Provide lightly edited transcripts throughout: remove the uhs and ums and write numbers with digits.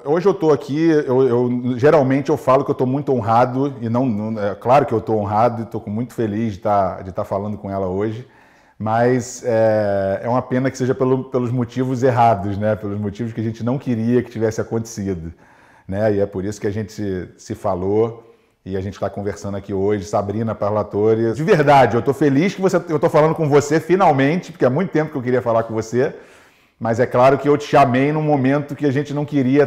hoje eu estou aqui, geralmente eu falo que eu estou muito honrado, e é claro que eu estou honrado e estou muito feliz de estar falando com ela hoje, mas é uma pena que seja pelos motivos errados, né? Pelos motivos que a gente não queria que tivesse acontecido, né? E é por isso que a gente se falou e a gente está conversando aqui hoje. Sabrina Parlatore, de verdade, eu estou feliz que eu estou falando com você finalmente, porque há muito tempo que eu queria falar com você. Mas é claro que eu te chamei num momento que a gente não queria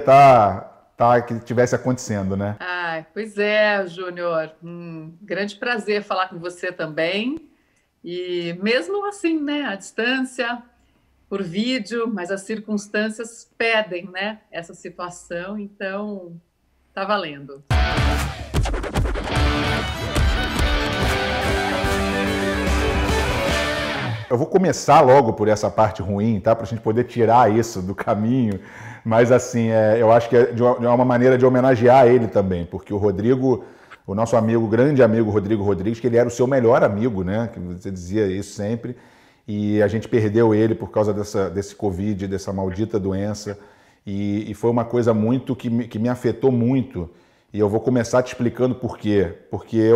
que tivesse acontecendo, né? Ah, pois é, Júnior. Grande prazer falar com você também. E mesmo assim, né, à distância, por vídeo, mas as circunstâncias pedem, né, essa situação, então tá valendo. Eu vou começar logo por essa parte ruim, tá? Para a gente poder tirar isso do caminho. Mas, assim, eu acho que é de uma maneira de homenagear ele também, porque o Rodrigo, o nosso amigo, grande amigo Rodrigo Rodrigues, que ele era o seu melhor amigo, né? Que você dizia isso sempre. E a gente perdeu ele por causa desse Covid, dessa maldita doença. E foi uma coisa muito que me afetou muito. E eu vou começar te explicando por quê. Porque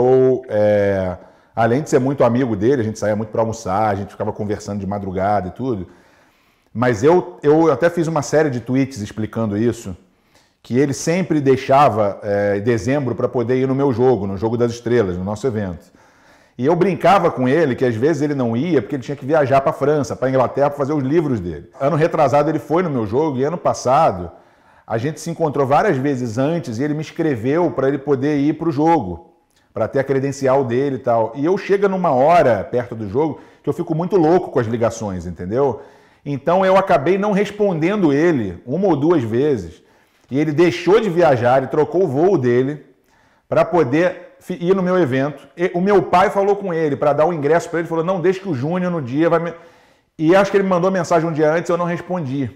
além de ser muito amigo dele, a gente saía muito para almoçar, a gente ficava conversando de madrugada e tudo. Mas eu até fiz uma série de tweets explicando isso, que ele sempre deixava dezembro para poder ir no meu jogo, no Jogo das Estrelas, no nosso evento. E eu brincava com ele que às vezes ele não ia porque ele tinha que viajar para a França, para a Inglaterra, para fazer os livros dele. Ano retrasado ele foi no meu jogo e ano passado a gente se encontrou várias vezes antes e ele me escreveu para ele poder ir para o jogo, para ter a credencial dele e tal. E eu chego numa hora perto do jogo que eu fico muito louco com as ligações, entendeu? Então eu acabei não respondendo ele uma ou duas vezes. E ele deixou de viajar, ele trocou o voo dele para poder ir no meu evento. E o meu pai falou com ele para dar o ingresso para ele, falou, não, deixa que o Júnior no dia vai me... E acho que ele me mandou mensagem um dia antes, eu não respondi.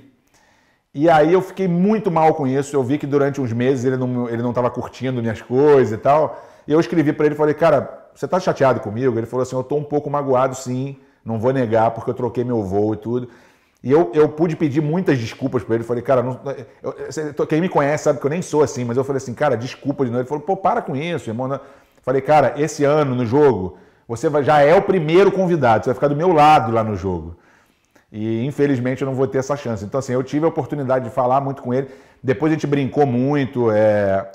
E aí eu fiquei muito mal com isso, eu vi que durante uns meses ele não estava curtindo minhas coisas e tal. E eu escrevi para ele e falei, cara, você tá chateado comigo? Ele falou assim, eu tô um pouco magoado sim, não vou negar porque eu troquei meu voo e tudo. E eu pude pedir muitas desculpas para ele, falei, cara, quem me conhece sabe que eu nem sou assim, mas eu falei assim, cara, desculpa de novo. Ele falou, pô, para com isso, irmão. Falei, cara, esse ano no jogo, você já é o primeiro convidado, você vai ficar do meu lado lá no jogo. E infelizmente eu não vou ter essa chance. Então assim, eu tive a oportunidade de falar muito com ele, depois a gente brincou muito,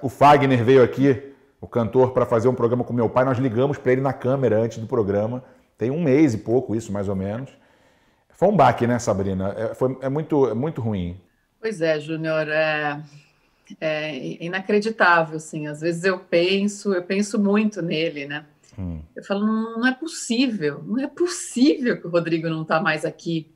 o Fagner veio aqui, o cantor, para fazer um programa com meu pai, nós ligamos para ele na câmera antes do programa, tem um mês e pouco isso, mais ou menos. Foi um baque, né, Sabrina? É muito ruim. Pois é, Júnior, é inacreditável, assim, às vezes eu penso muito nele, né? Eu falo, não é possível que o Rodrigo não está mais aqui.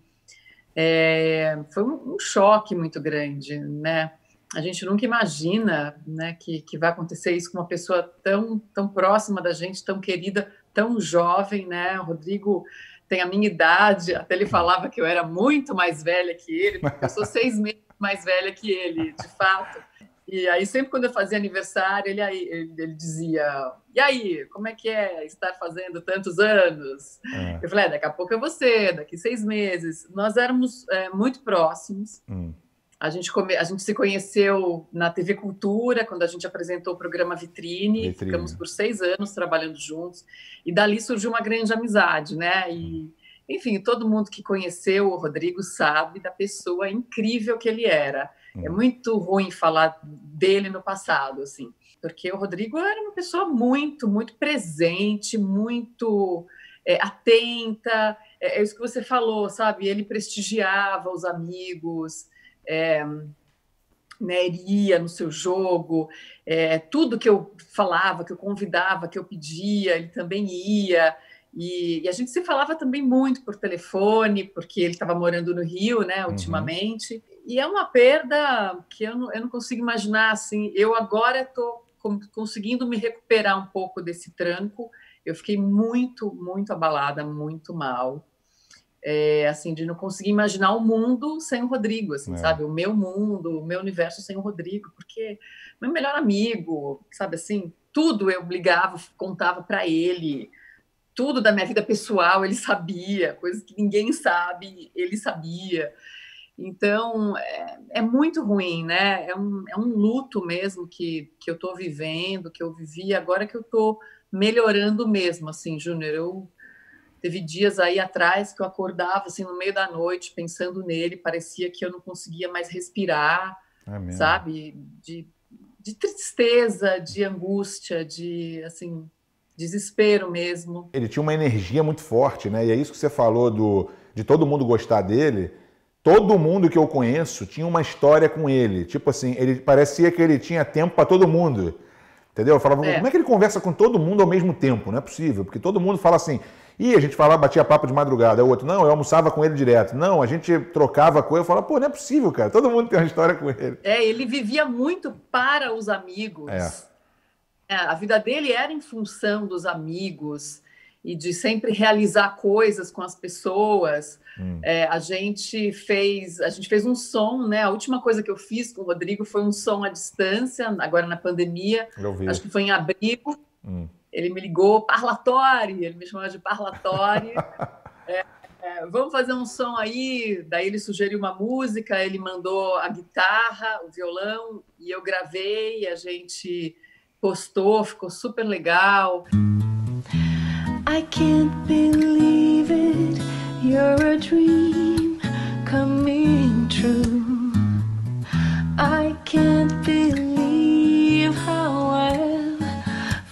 Foi um choque muito grande, né? A gente nunca imagina, né, que vai acontecer isso com uma pessoa tão próxima da gente, tão querida, tão jovem, né? O Rodrigo tem a minha idade, até ele falava que eu era muito mais velha que ele, porque eu sou 6 meses mais velha que ele, de fato. E aí, sempre quando eu fazia aniversário, ele dizia, e aí, como é que é estar fazendo tantos anos? Eu falei, daqui a pouco é você, daqui 6 meses. Nós éramos muito próximos. A gente se conheceu na TV Cultura, quando a gente apresentou o programa Vitrine. Ficamos por 6 anos trabalhando juntos. E dali surgiu uma grande amizade, né? E, enfim, todo mundo que conheceu o Rodrigo sabe da pessoa incrível que ele era. É muito ruim falar dele no passado, assim, porque o Rodrigo era uma pessoa muito, muito presente, muito atenta. É isso que você falou, sabe? Ele prestigiava os amigos, né, ele ia no seu jogo, tudo que eu falava, que eu convidava, que eu pedia, ele também ia. E a gente se falava também muito por telefone, porque ele estava morando no Rio, né, ultimamente. E é uma perda que eu não consigo imaginar, assim. Eu agora estou conseguindo me recuperar um pouco desse tranco. Eu fiquei muito, muito abalada, muito mal. Assim, de não conseguir imaginar o mundo sem o Rodrigo, assim, sabe? O meu mundo, o meu universo sem o Rodrigo, porque meu melhor amigo, sabe assim? Tudo eu ligava, contava para ele, tudo da minha vida pessoal ele sabia, coisas que ninguém sabe, ele sabia. Então, é muito ruim, né? É um luto mesmo que eu estou vivendo, que eu vivi, agora que eu estou melhorando mesmo, assim, Júnior. Teve dias aí atrás que eu acordava, assim, no meio da noite, pensando nele, parecia que eu não conseguia mais respirar, É mesmo. sabe? De tristeza, de angústia, de, assim, desespero mesmo. Ele tinha uma energia muito forte, né? E é isso que você falou de todo mundo gostar dele. Todo mundo que eu conheço tinha uma história com ele. Tipo assim, ele parecia que ele tinha tempo para todo mundo. Entendeu? Eu falava, como é que ele conversa com todo mundo ao mesmo tempo? Não é possível, porque todo mundo fala assim. E a gente falava, batia papo de madrugada. O outro, não, eu almoçava com ele direto. Não, a gente trocava coisa. Eu falava, pô, não é possível, cara. Todo mundo tem uma história com ele. Ele vivia muito para os É. amigos. A vida dele era em função dos amigos e de sempre realizar coisas com as pessoas. A gente fez um som, né? A última coisa que eu fiz com o Rodrigo foi um som à distância, agora na pandemia. Eu vi. Acho que foi em abril. Ele me ligou, Parlatori, ele me chamava de Parlatori. Vamos fazer um som aí. Daí ele sugeriu uma música, ele mandou a guitarra, o violão, e eu gravei, a gente postou, ficou super legal. I can't believe it, you're a dream coming true. I can't believe how I've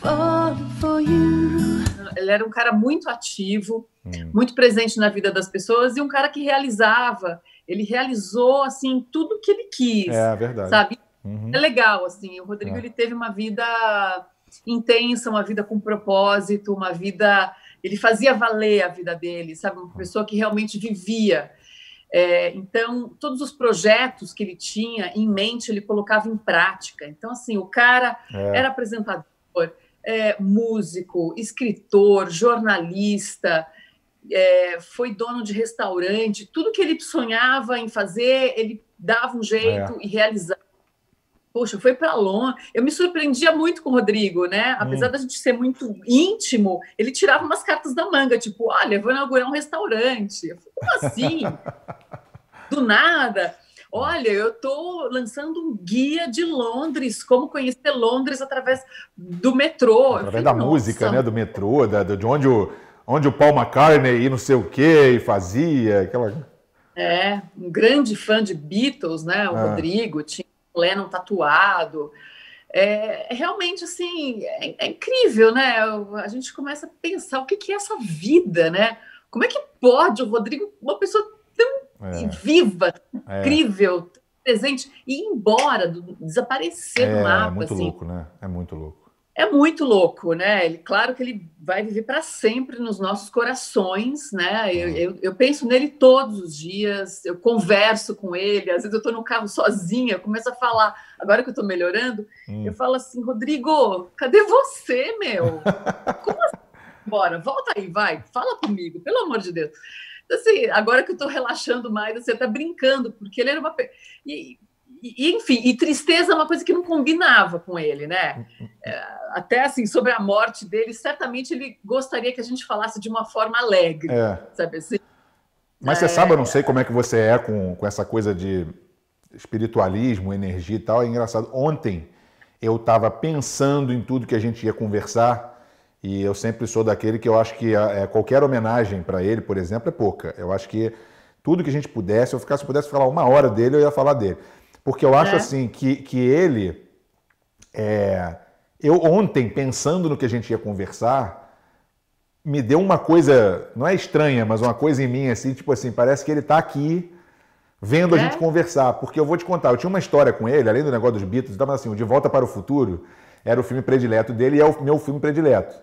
fallen for you. Ele era um cara muito ativo, muito presente na vida das pessoas e um cara que realizava. Ele realizou assim tudo que ele quis. É verdade. Sabe? É legal, assim, o Rodrigo ele teve uma vida intensa, uma vida com propósito, uma vida... Ele fazia valer a vida dele, sabe? Uma pessoa que realmente vivia. Então, todos os projetos que ele tinha em mente, ele colocava em prática. Então, assim, o cara era apresentador, músico, escritor, jornalista, foi dono de restaurante, tudo que ele sonhava em fazer, ele dava um jeito e realizava. Poxa, foi para longe. Eu me surpreendia muito com o Rodrigo, né? Apesar da gente ser muito íntimo, ele tirava umas cartas da manga, tipo, olha, vou inaugurar um restaurante. Eu falei, como assim? Do nada. Olha, eu estou lançando um guia de Londres, como conhecer Londres através do metrô. Através da música, né? Do metrô, de onde o Paul McCartney e não sei o quê e fazia. Aquela... um grande fã de Beatles, né? O Rodrigo tinha Lennon tatuado. Realmente, assim, é incrível, né? A gente começa a pensar o que é essa vida, né? Como é que pode o Rodrigo, uma pessoa tão viva, incrível, presente, e ir embora, desaparecer do mapa? É muito assim. louco, né? É muito louco. É muito louco, né? Claro que ele vai viver para sempre nos nossos corações, né? Eu penso nele todos os dias, eu converso com ele, às vezes eu estou no carro sozinha, eu começo a falar, agora que eu estou melhorando, eu falo assim, Rodrigo, cadê você, meu? Como assim? Bora, volta aí, vai, fala comigo, pelo amor de Deus. Então, assim, agora que eu estou relaxando mais, você está brincando, porque ele era uma... enfim, e tristeza é uma coisa que não combinava com ele, né? Até assim, sobre a morte dele, certamente ele gostaria que a gente falasse de uma forma alegre, sabe assim? Mas você sabe, eu não sei como é que você é com essa coisa de espiritualismo, energia e tal, é engraçado. Ontem eu estava pensando em tudo que a gente ia conversar e eu sempre sou daquele que eu acho que qualquer homenagem para ele, por exemplo, é pouca. Eu acho que tudo que a gente pudesse, se eu pudesse falar 1 hora dele, eu ia falar dele. Porque eu acho assim que ele... Eu ontem, pensando no que a gente ia conversar, me deu uma coisa, não é estranha, mas uma coisa em mim, assim, tipo assim, parece que ele está aqui vendo a gente conversar. Porque eu vou te contar, eu tinha uma história com ele, além do negócio dos Beatles, então, assim, o De Volta para o Futuro era o filme predileto dele e é o meu filme predileto.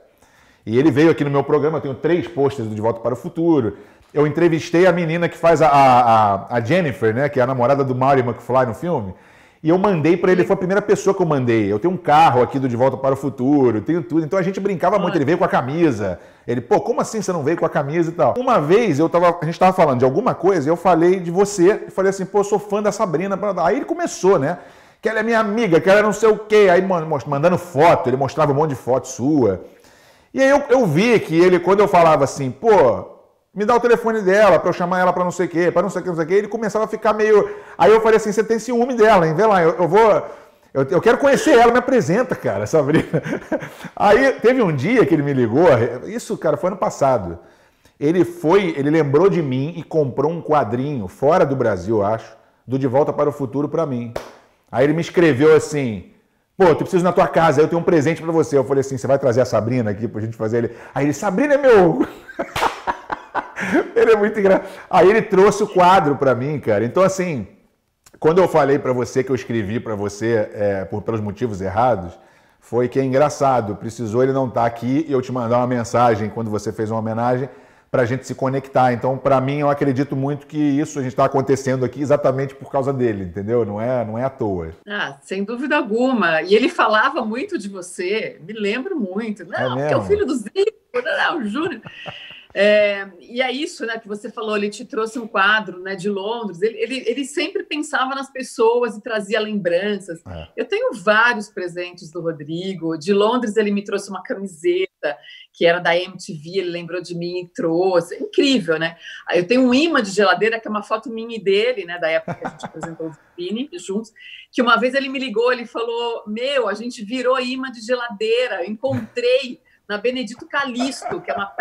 E ele veio aqui no meu programa, eu tenho 3 pôsteres do De Volta para o Futuro. Eu entrevistei a menina que faz a Jennifer, né, que é a namorada do Marty McFly no filme, e eu mandei para ele, foi a primeira pessoa que eu mandei. Eu tenho um carro aqui do De Volta para o Futuro, tenho tudo. Então a gente brincava muito, ele veio com a camisa. Ele, pô, como assim você não veio com a camisa e tal? Uma vez a gente estava falando de alguma coisa e eu falei de você, e falei assim, pô, eu sou fã da Sabrina. Aí ele começou, né, que ela é minha amiga, que ela não sei o quê. Aí mandando foto, ele mostrava um monte de foto sua. E aí eu vi que ele, quando eu falava assim, pô, me dá o telefone dela pra eu chamar ela pra não sei o quê, pra não sei o que, não sei o quê. Ele começava a ficar meio... Aí eu falei assim, você tem ciúme dela, hein? Vê lá, eu vou... Eu quero conhecer ela, me apresenta, cara, Sabrina. Aí teve um dia que ele me ligou, isso, cara, foi ano passado. Ele lembrou de mim e comprou um quadrinho, fora do Brasil, acho, do De Volta para o Futuro pra mim. Aí ele me escreveu assim, pô, tu preciso ir na tua casa, eu tenho um presente pra você. Eu falei assim, você vai trazer a Sabrina aqui pra gente fazer ele? Aí ele, Sabrina é meu... Ele é muito engraçado. Aí ele trouxe o quadro pra mim, cara. Então, assim, quando eu falei pra você que eu escrevi pra você pelos motivos errados, foi que é engraçado. Precisou ele não estar aqui e eu te mandar uma mensagem quando você fez uma homenagem pra gente se conectar. Então, pra mim, eu acredito muito que isso a gente está acontecendo aqui exatamente por causa dele, entendeu? Não é à toa. Ah, sem dúvida alguma. E ele falava muito de você, me lembro muito. Não, porque é o filho do Zico, não, o Júnior. E é isso, né, que você falou, ele te trouxe um quadro, né, de Londres, ele sempre pensava nas pessoas e trazia lembranças. Eu tenho vários presentes do Rodrigo, de Londres ele me trouxe uma camiseta, que era da MTV, ele lembrou de mim e trouxe, incrível, né? Eu tenho um imã de geladeira, que é uma foto minha e dele, né, da época que a gente apresentou o Vini juntos, que uma vez ele me ligou, ele falou, a gente virou imã de geladeira, eu encontrei na Benedito Calixto, que é uma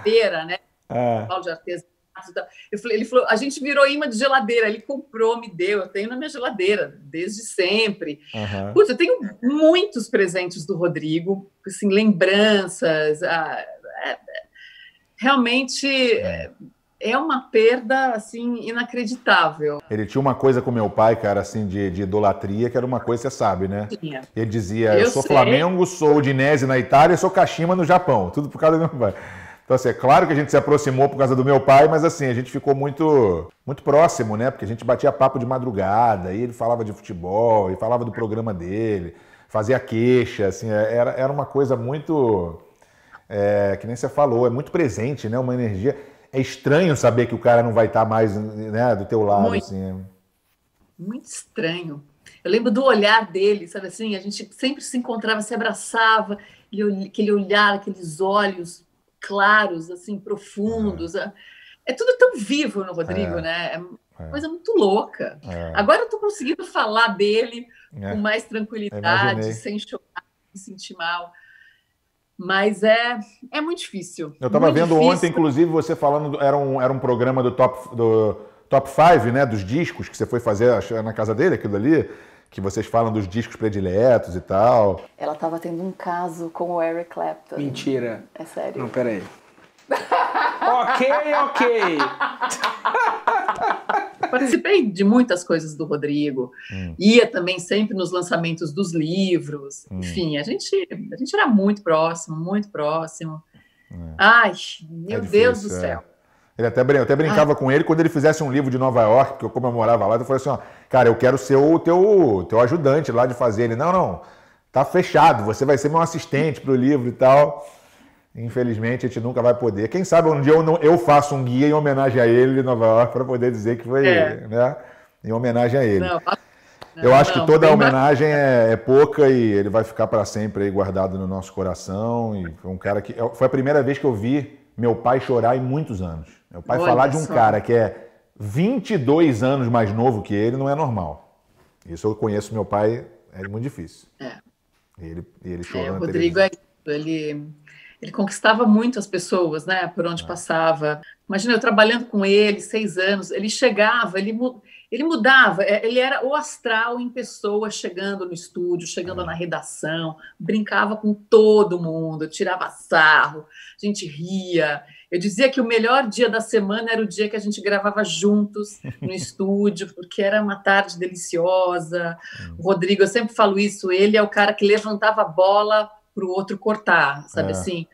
feira, né? De artesanato. Ele falou, a gente virou imã de geladeira. Ele comprou, me deu. Eu tenho na minha geladeira desde sempre. Putz, eu tenho muitos presentes do Rodrigo, assim, lembranças. Realmente é uma perda assim inacreditável. Ele tinha uma coisa com meu pai, cara, assim, de idolatria, que era uma coisa, você sabe, né? Tinha. Ele dizia, eu sou Flamengo, sou Udinese na Itália e sou Kashima no Japão. Tudo por causa do meu pai. Então, assim, é claro que a gente se aproximou por causa do meu pai, mas assim, a gente ficou muito, muito próximo, né? Porque a gente batia papo de madrugada, e ele falava de futebol, e falava do programa dele, fazia queixa, assim, era uma coisa muito, que nem você falou, é muito presente, né? Uma energia. É estranho saber que o cara não vai estar mais, né, do teu lado, muito, assim. Muito estranho. Eu lembro do olhar dele, sabe assim? A gente sempre se encontrava, se abraçava, aquele olhar, aqueles olhos claros, assim, profundos. É tudo tão vivo no Rodrigo, né? É uma coisa muito louca. Agora eu estou conseguindo falar dele com mais tranquilidade, sem chorar, sem sentir mal. Mas é muito difícil. Eu estava vendo ontem, inclusive, você falando, era um programa do Top 5, né? Dos discos que você foi fazer na casa dele, aquilo ali. Que vocês falam dos discos prediletos e tal. Ela tava tendo um caso com o Eric Clapton. Mentira. É sério. Não, peraí. Ok. Participei de muitas coisas do Rodrigo. Ia também sempre nos lançamentos dos livros. Enfim, a gente era muito próximo, muito próximo. Ai, meu Deus do céu. Eu até brincava com ele quando ele fizesse um livro de Nova York, porque eu comemorava lá, eu falei assim, ó, cara, eu quero ser o teu ajudante lá de fazer. Ele, não, tá fechado, você vai ser meu assistente pro livro e tal. Infelizmente, a gente nunca vai poder. Quem sabe um dia eu faço um guia em homenagem a ele em Nova York para poder dizer que foi, né, em homenagem a ele. Eu acho que toda homenagem é pouca e ele vai ficar para sempre aí guardado no nosso coração. E foi um cara que... Foi a primeira vez que eu vi meu pai chorar em muitos anos. Meu pai falar de um cara que é 22 anos mais novo que ele não é normal. Isso eu conheço meu pai, é muito difícil. Ele chorou na Rodrigo ele conquistava muito as pessoas, né, por onde passava. Imagina, eu trabalhando com ele, 6 anos, ele chegava, ele mudava, ele era o astral em pessoa, chegando no estúdio, chegando na redação, brincava com todo mundo, tirava sarro, a gente ria. Eu dizia que o melhor dia da semana era o dia que a gente gravava juntos no estúdio, porque era uma tarde deliciosa. O Rodrigo, eu sempre falo isso, ele é o cara que levantava a bola para o outro cortar, sabe assim?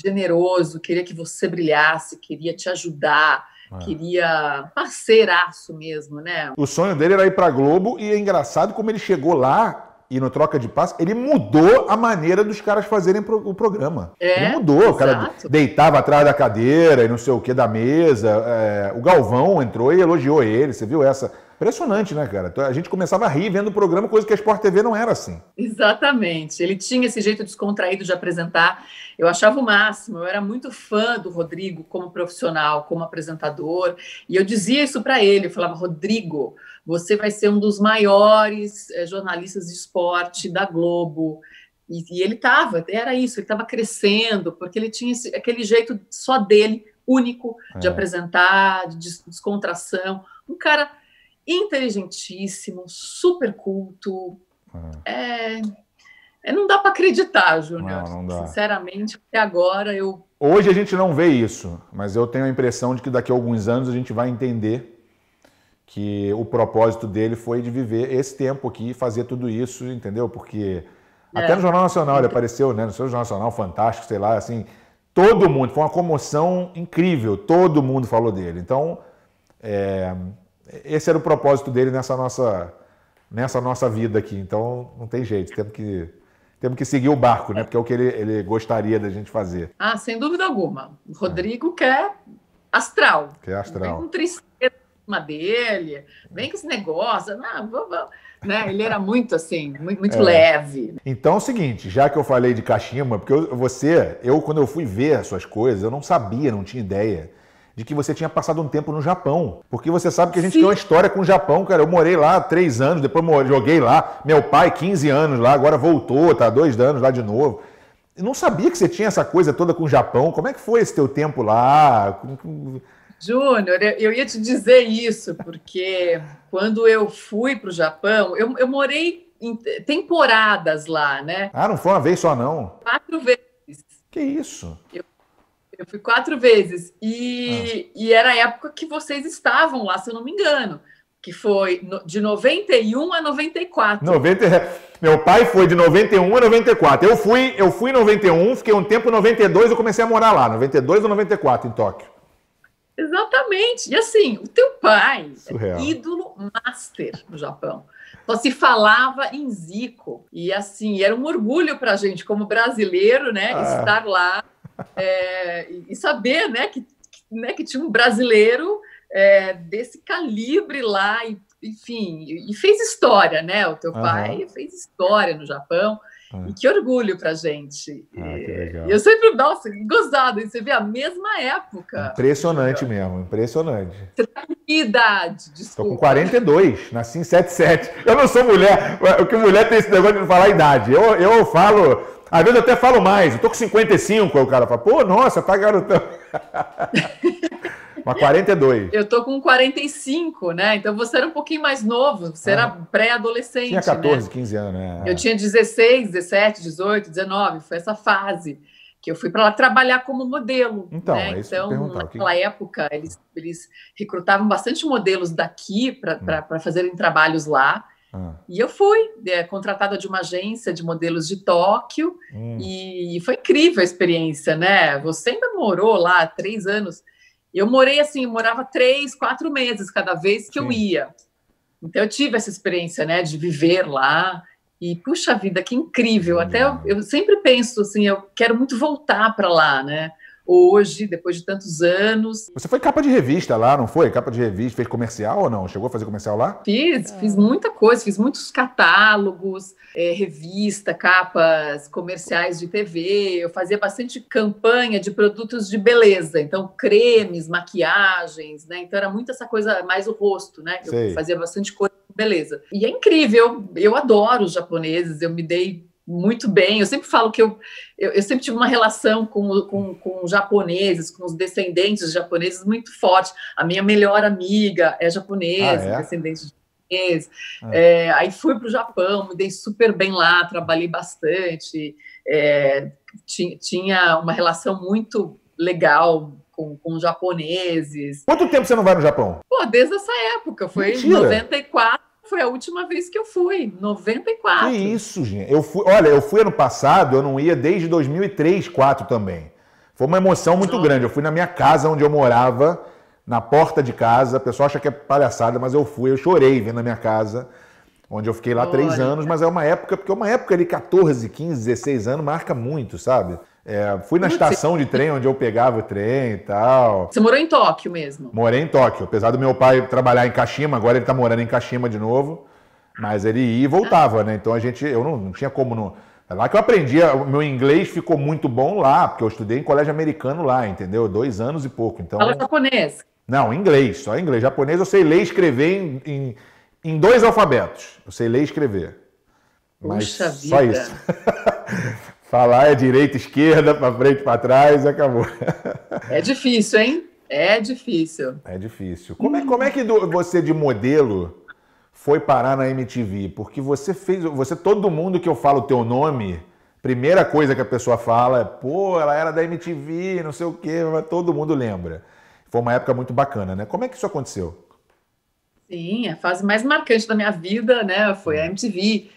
Generoso, queria que você brilhasse, queria te ajudar, queria parceiraço mesmo, né? O sonho dele era ir para a Globo e é engraçado como ele chegou lá e no Troca de Passe, ele mudou a maneira dos caras fazerem o programa. Ele mudou, o cara deitava atrás da cadeira e não sei o que, da mesa. O Galvão entrou e elogiou ele, você viu essa? Impressionante, né, cara? A gente começava a rir vendo o programa, coisa que a Sport TV não era assim. Exatamente. Ele tinha esse jeito descontraído de apresentar. Eu achava o máximo. Eu era muito fã do Rodrigo como profissional, como apresentador. E eu dizia isso para ele. Eu falava, Rodrigo, você vai ser um dos maiores jornalistas de esporte da Globo. E ele era isso, ele estava crescendo, porque ele tinha aquele jeito só dele, único, de apresentar, de descontração. Um cara inteligentíssimo, super culto. Não dá para acreditar, Júnior. Não dá. Sinceramente, até agora eu... Hoje a gente não vê isso, mas eu tenho a impressão de que daqui a alguns anos a gente vai entender que o propósito dele foi de viver esse tempo aqui e fazer tudo isso, entendeu? Porque até no Jornal Nacional ele apareceu, né? No seu Jornal Nacional, fantástico, sei lá, assim, todo mundo, foi uma comoção incrível, todo mundo falou dele. Então, esse era o propósito dele nessa nossa vida aqui. Então, não tem jeito, temos que seguir o barco, né? Porque é o que ele gostaria da gente fazer. Ah, sem dúvida alguma. O Rodrigo quer astral. Quer astral. Vem com tristeza dele, vem com esse negócio. Né? Ele era muito assim, muito leve. Então é o seguinte, já que eu falei de cachimba, porque quando eu fui ver as suas coisas, eu não sabia, não tinha ideia de que você tinha passado um tempo no Japão. Porque você sabe que a gente tem uma história com o Japão, cara. Eu morei lá 3 anos, depois joguei lá. Meu pai, 15 anos lá, agora voltou, tá 2 anos lá de novo. Eu não sabia que você tinha essa coisa toda com o Japão. Como é que foi esse teu tempo lá? Júnior, eu ia te dizer isso, porque quando eu fui para o Japão, eu morei em temporadas lá, né? Ah, não foi uma vez só, não? 4 vezes. Que isso? Eu fui 4 vezes. E era a época que vocês estavam lá, se eu não me engano. Que foi de 91 a 94. Meu pai foi de 91 a 94. Eu fui em 91, fiquei um tempo em 92, eu comecei a morar lá. 92 ou 94, em Tóquio. Exatamente. E assim, o teu pai Surreal. É ídolo master no Japão. Só se falava em Zico. E assim, era um orgulho para a gente, como brasileiro, né, estar lá e saber, né, que tinha um brasileiro desse calibre lá, enfim, e fez história, né? O teu pai fez história no Japão. E que orgulho pra gente. Que legal. E eu sempre, nossa, gozado. E você vê a mesma época. Impressionante mesmo, impressionante. Você tá com que idade? Desculpa. Tô com 42, nasci em 77. Eu não sou mulher, o que mulher tem esse negócio de não falar a idade. Eu falo, às vezes eu até falo mais. Eu tô com 55, aí o cara fala, pô, nossa, tá garotão. Mas 42. Eu tô com 45, né? Então você era um pouquinho mais novo, você era pré-adolescente. Tinha 14, né? 15 anos, né? Eu tinha 16, 17, 18, 19, foi essa fase que eu fui para lá trabalhar como modelo. Então, né? é isso que eu ia perguntar. Naquela época, eles recrutavam bastante modelos daqui para fazerem trabalhos lá. E eu fui contratada de uma agência de modelos de Tóquio e foi incrível a experiência, né? Você ainda morou lá 3 anos. Eu morei assim, eu morava 3, 4 meses cada vez que eu ia. Então eu tive essa experiência, né, de viver lá e puxa vida, que incrível. Até eu sempre penso assim, eu quero muito voltar para lá, né? Hoje, depois de tantos anos. Você foi capa de revista lá, não foi? Capa de revista, fez comercial ou não? Chegou a fazer comercial lá? Fiz muita coisa, fiz muitos catálogos, revista, capas comerciais de TV, eu fazia bastante campanha de produtos de beleza, então cremes, maquiagens, né? Então era muito essa coisa, mais o rosto, né? Eu fazia bastante coisa de beleza. E é incrível, eu adoro os japoneses, eu me dei muito bem. Eu sempre falo que eu sempre tive uma relação com os japoneses, com os descendentes de japoneses muito forte. A minha melhor amiga é japonesa, descendente de japonês. Aí fui para o Japão, me dei super bem lá, trabalhei bastante. Tinha uma relação muito legal com os japoneses. Quanto tempo você não vai no Japão? Pô, desde essa época. Foi em 94. Foi a última vez que eu fui, 94. Que isso, gente. Eu fui ano passado, eu não ia desde 2003, 2004 também. Foi uma emoção muito grande. Eu fui na minha casa, onde eu morava, na porta de casa. O pessoal acha que é palhaçada, mas eu chorei vendo a minha casa, onde eu fiquei lá 3 anos. Mas é uma época, porque é uma época ali, 14, 15, 16 anos, marca muito, sabe? Fui na estação de trem onde eu pegava o trem e tal. Você morou em Tóquio mesmo? Morei em Tóquio, apesar do meu pai trabalhar em Kashima, agora ele está morando em Kashima de novo, mas ele ia e voltava, né? Então eu não tinha como não. É lá que eu aprendi, o meu inglês ficou muito bom lá, porque eu estudei em colégio americano lá, entendeu? 2 anos e pouco. Então, fala japonês? Não, inglês, só inglês. Japonês eu sei ler e escrever em 2 alfabetos. Eu sei ler e escrever. Mas Puxa só vida. isso. Falar é direita, esquerda, para frente, para trás e acabou. É difícil, hein? É difícil. É difícil. Como é que você de modelo foi parar na MTV? Porque todo mundo que eu falo o teu nome, primeira coisa que a pessoa fala é, pô, ela era da MTV, não sei o quê, todo mundo lembra. Foi uma época muito bacana, né? Como é que isso aconteceu? Sim, a fase mais marcante da minha vida, né, foi a MTV.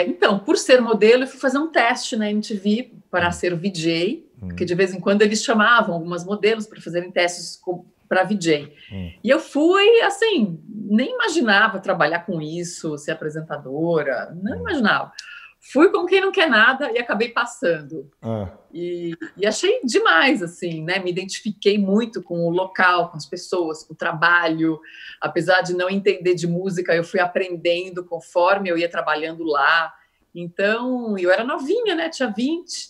Então, por ser modelo, eu fui fazer um teste na MTV para ser VJ, porque de vez em quando eles chamavam algumas modelos para fazerem testes para VJ. E eu fui, assim, nem imaginava trabalhar com isso, ser apresentadora, não imaginava. Fui como quem não quer nada e acabei passando. E achei demais, assim, né? Me identifiquei muito com o local, com as pessoas, com o trabalho. Apesar de não entender de música, eu fui aprendendo conforme eu ia trabalhando lá. Então, eu era novinha, né? Tinha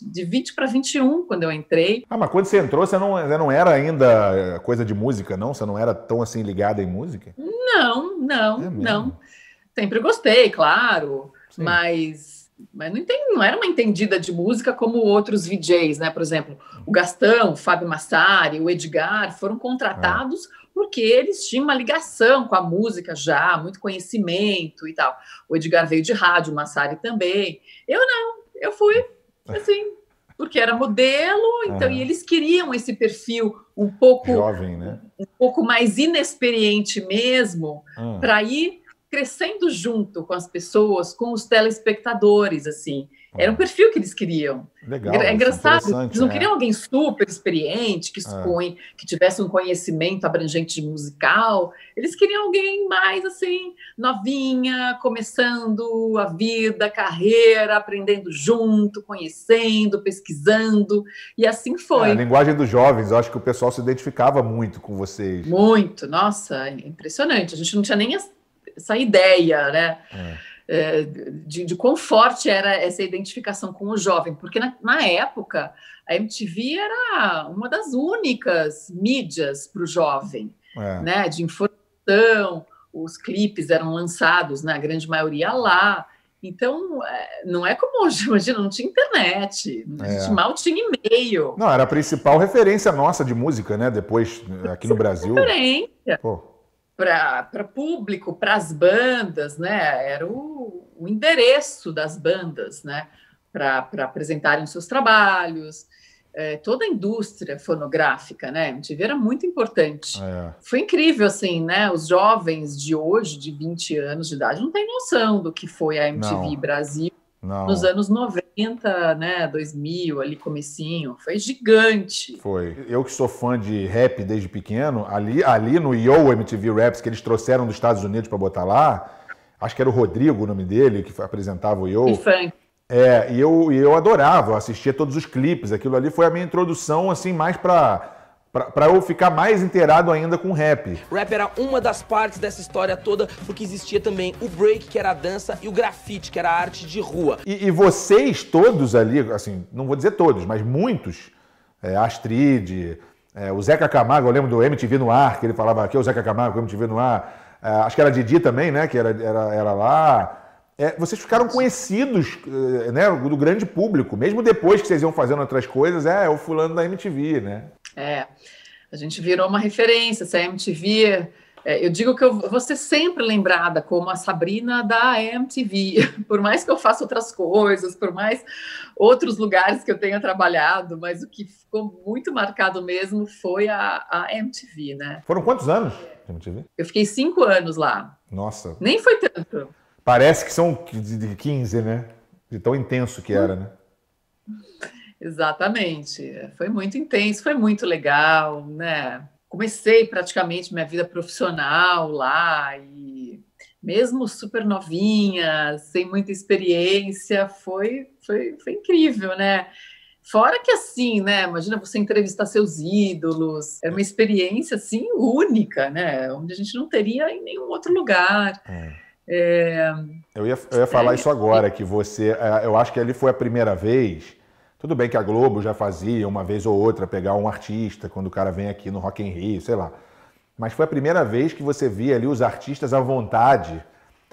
de 20 para 21 quando eu entrei. Mas quando você entrou, você não era ainda coisa de música, não? Você não era tão assim ligada em música? Não. Sempre gostei, claro, Sim. mas não era uma entendida de música como outros VJs, né? Por exemplo, o Gastão, o Fábio Massari, o Edgar foram contratados porque eles tinham uma ligação com a música já, muito conhecimento e tal. O Edgar veio de rádio, o Massari também. Eu não, eu fui assim, porque era modelo, então, e eles queriam esse perfil um pouco jovem, né? Um pouco mais inexperiente mesmo, para ir crescendo junto com as pessoas, com os telespectadores, assim. Era um perfil que eles queriam. Legal, é engraçado, eles não né? queriam alguém super experiente, que tivesse um conhecimento abrangente de musical. Eles queriam alguém mais, assim, novinha, começando a vida, a carreira, aprendendo junto, conhecendo, pesquisando, e assim foi. A linguagem dos jovens, eu acho que o pessoal se identificava muito com vocês. Muito, nossa, impressionante. A gente não tinha nem essa ideia, né? De quão forte era essa identificação com o jovem, porque na época a MTV era uma das únicas mídias para o jovem, né? De informação, os clipes eram lançados, na grande maioria lá. Então, não é como hoje, imagina, não tinha internet, a gente mal tinha e-mail. Não, era a principal referência nossa de música, né? Depois, aqui no Brasil. Referência. Para público, para as bandas, né? Era o endereço das bandas, né? Para apresentarem seus trabalhos. Toda a indústria fonográfica, né? A MTV era muito importante. Foi incrível, assim, né? Os jovens de hoje, de 20 anos de idade, não têm noção do que foi a MTV Brasil nos anos 90, né? 2000, ali comecinho. Foi gigante. Foi. Eu que sou fã de rap desde pequeno, ali no Yo MTV Raps, que eles trouxeram dos Estados Unidos para botar lá, acho que era o Rodrigo o nome dele, que apresentava o Yo. E funk. E eu adorava, eu assistia todos os clipes. Aquilo ali foi a minha introdução, assim, mais para eu ficar mais inteirado ainda com rap. O rap era uma das partes dessa história toda, porque existia também o break, que era a dança, e o grafite, que era a arte de rua. E vocês todos ali, assim, não vou dizer todos, mas muitos, Astrid, o Zeca Camargo, eu lembro do MTV no Ar, que ele falava aqui, o Zeca Camargo, MTV no Ar, acho que era a Didi também, né, que era lá. Vocês ficaram conhecidos, né, do grande público, mesmo depois que vocês iam fazendo outras coisas, o fulano da MTV, né? A gente virou uma referência, essa MTV. Eu digo que eu vou ser sempre lembrada como a Sabrina da MTV, por mais que eu faça outras coisas, por mais outros lugares que eu tenha trabalhado, mas o que ficou muito marcado mesmo foi a MTV, né? Foram quantos anos de MTV? Eu fiquei 5 anos lá. Nossa. Nem foi tanto. Parece que são de 15, né? De tão intenso que era, né? Exatamente. Foi muito intenso, foi muito legal, né? Comecei praticamente minha vida profissional lá e mesmo super novinha, sem muita experiência, foi incrível, né? Fora que assim, né? Imagina você entrevistar seus ídolos. Era uma experiência assim única, né? Onde a gente não teria em nenhum outro lugar. Eu ia falar isso agora, que você... Eu acho que ali foi a primeira vez... Tudo bem que a Globo já fazia uma vez ou outra pegar um artista quando o cara vem aqui no Rock in Rio, sei lá. Mas foi a primeira vez que você via ali os artistas à vontade,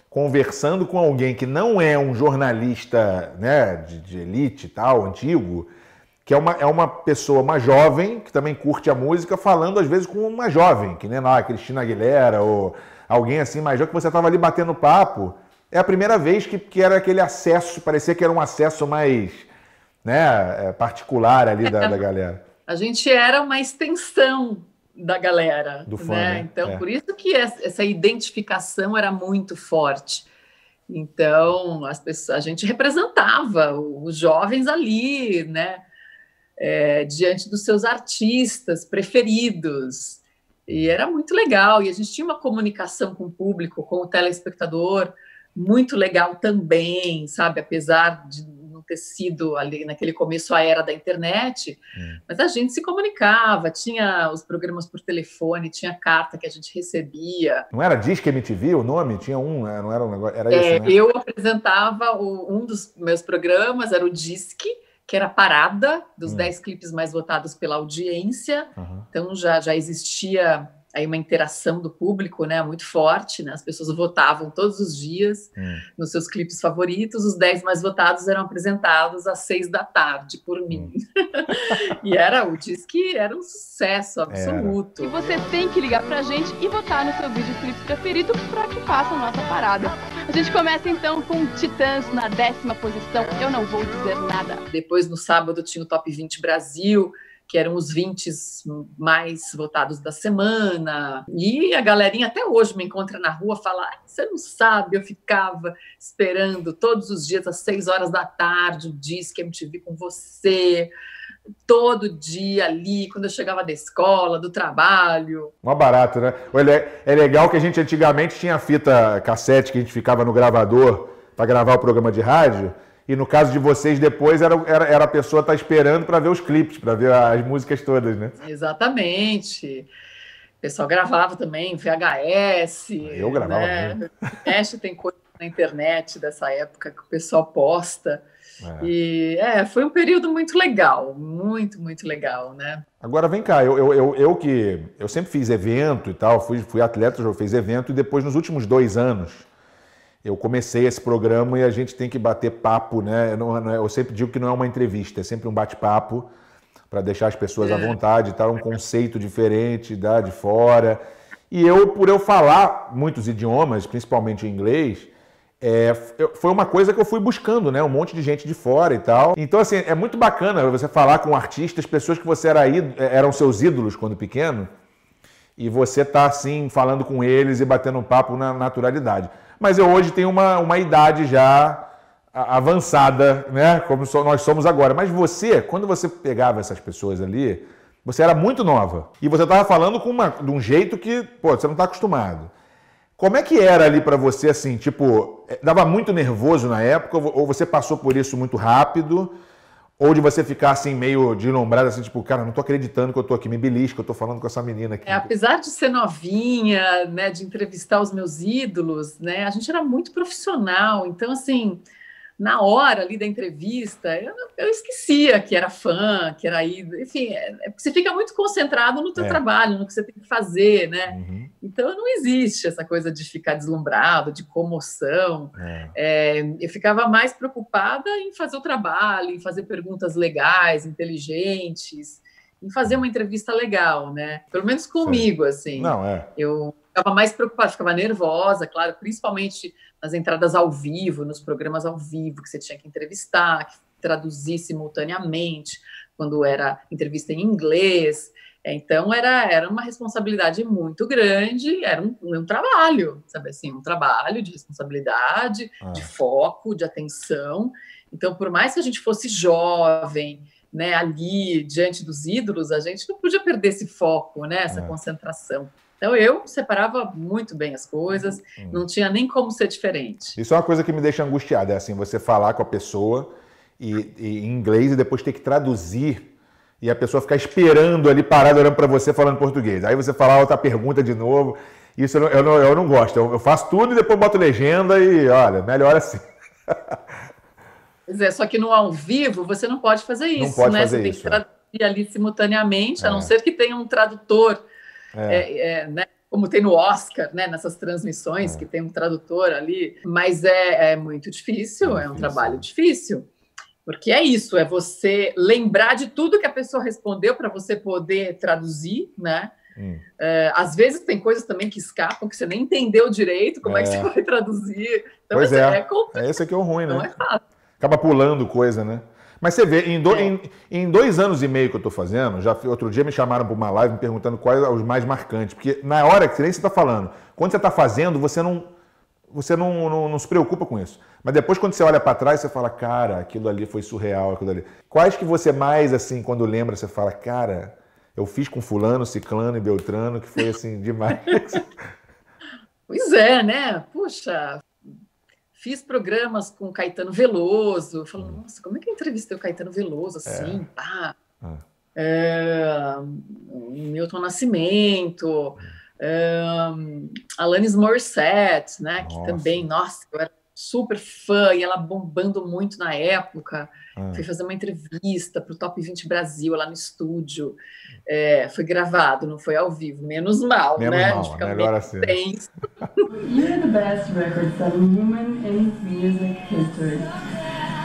conversando com alguém que não é um jornalista, né, de elite e tal, antigo, que é uma pessoa, uma jovem, que também curte a música, falando às vezes com uma jovem, que nem lá, Cristina Aguilera ou alguém assim mais jovem, que você estava ali batendo papo. É a primeira vez que era aquele acesso, parecia que era um acesso mais, né, particular ali da galera. A gente era uma extensão da galera, do fã, né? Então, por isso que essa identificação era muito forte. Então, a gente representava os jovens ali, né? Diante dos seus artistas preferidos. E era muito legal. E a gente tinha uma comunicação com o público, com o telespectador, muito legal também, sabe? Apesar de não ter sido ali naquele começo a era da internet, mas a gente se comunicava, tinha os programas por telefone, tinha carta que a gente recebia. Não era Disque MTV o nome? Tinha não era um negócio, era esse, né? Eu apresentava um dos meus programas, era o Disque, que era a parada dos 10 clipes mais votados pela audiência. Então já existia aí uma interação do público, né, muito forte, né? As pessoas votavam todos os dias nos seus clipes favoritos. Os 10 mais votados eram apresentados às 6 da tarde por mim. E o Disque era um sucesso absoluto. E você tem que ligar pra gente e votar no seu videoclipe preferido para que faça a nossa parada. A gente começa então com Titãs na 10ª posição, Eu Não Vou Dizer Nada. Depois, no sábado, tinha o Top 20 Brasil, que eram os 20 mais votados da semana. E a galerinha até hoje me encontra na rua e fala: você não sabe, eu ficava esperando todos os dias às 6 horas da tarde o Disque MTV com você, todo dia ali, quando eu chegava da escola, do trabalho. Mó barato, né? É legal que a gente antigamente tinha fita cassete que a gente ficava no gravador para gravar o programa de rádio. E no caso de vocês, depois era a pessoa estar esperando para ver os clipes, para ver as músicas todas, né? Exatamente. O pessoal gravava também, VHS. Eu gravava, né? Tem coisa na internet dessa época que o pessoal posta. E foi um período muito legal, muito, muito legal, né? Agora vem cá, eu sempre fiz evento e tal, fui atleta, já fiz evento, e depois nos últimos 2 anos eu comecei esse programa e a gente tem que bater papo, né? Eu sempre digo que não é uma entrevista, é sempre um bate-papo para deixar as pessoas à vontade, tá? Um conceito diferente de fora. E por eu falar muitos idiomas, principalmente o inglês, foi uma coisa que eu fui buscando, né? Um monte de gente de fora e tal. Então, assim, é muito bacana você falar com artistas, pessoas que você eram seus ídolos quando pequeno, e você tá, assim, falando com eles e batendo um papo na naturalidade. Mas eu hoje tenho uma idade já avançada, né? Como nós somos agora. Mas você, quando você pegava essas pessoas ali, você era muito nova. E você estava falando de um jeito que, você não está acostumado. Como é que era ali para você, assim, tipo, dava muito nervoso na época, ou você passou por isso muito rápido, ou de você ficar, assim, meio deslumbrado, assim, tipo, cara, não tô acreditando que eu tô aqui, me belisco, eu tô falando com essa menina aqui. Apesar de ser novinha, né, de entrevistar os meus ídolos, né, a gente era muito profissional, então, assim, na hora ali da entrevista, eu esquecia que era fã, que era ídolo, enfim, porque você fica muito concentrado no teu trabalho, no que você tem que fazer, né? Então não existe essa coisa de ficar deslumbrado, de comoção. Eu ficava mais preocupada em fazer o trabalho, em fazer perguntas legais, inteligentes, em fazer uma entrevista legal, né? Pelo menos comigo, assim. Eu ficava mais preocupada, ficava nervosa, claro, principalmente nas entradas ao vivo, nos programas ao vivo, que você tinha que entrevistar, que traduzir simultaneamente, quando era entrevista em inglês. Então, era uma responsabilidade muito grande, era um trabalho, sabe assim, um trabalho de responsabilidade, de foco, de atenção. Então, por mais que a gente fosse jovem, né, ali, diante dos ídolos, a gente não podia perder esse foco, né, essa concentração. Então, eu separava muito bem as coisas, não tinha nem como ser diferente. Isso é uma coisa que me deixa angustiada, é assim, você falar com a pessoa em inglês e depois ter que traduzir e a pessoa ficar esperando ali, parada, olhando para você, falando português. Aí você fala outra pergunta de novo. Isso eu não gosto. Eu faço tudo e depois boto legenda e, olha, melhor assim. Pois é, só que no ao vivo você não pode fazer isso, não pode né? fazer você isso, tem que traduzir ali simultaneamente, a não ser que tenha um tradutor, né? Como tem no Oscar, né? Nessas transmissões, que tem um tradutor ali. Mas é muito difícil, é um trabalho difícil. Porque é isso, é você lembrar de tudo que a pessoa respondeu para você poder traduzir, né? Às vezes tem coisas também que escapam, que você nem entendeu direito como é que você vai traduzir. Então, pois esse aqui é o ruim, não né? É fácil. Acaba pulando coisa, né? Mas você vê, em 2 anos e meio que eu estou fazendo, outro dia me chamaram para uma live me perguntando quais os mais marcantes. Porque na hora que nem você está falando, quando você está fazendo, você não se preocupa com isso. Mas depois, quando você olha para trás, você fala, cara, aquilo ali foi surreal, aquilo ali. Quais que você mais, assim, quando lembra, você fala, cara, eu fiz com fulano, ciclano e beltrano, que foi, assim, demais. Pois é, né? Puxa, fiz programas com Caetano Veloso. Eu falo, nossa, como é que eu entrevistei o Caetano Veloso, assim, pá? Milton Nascimento... Alanis Morissette, né? Que também, nossa, eu era super fã e ela bombando muito na época. Fui fazer uma entrevista para o Top 20 Brasil lá no estúdio. Foi gravado, não foi ao vivo. Menos mal, né? A gente fica melhor assim. Tenso. You're the best record-selling human in music history.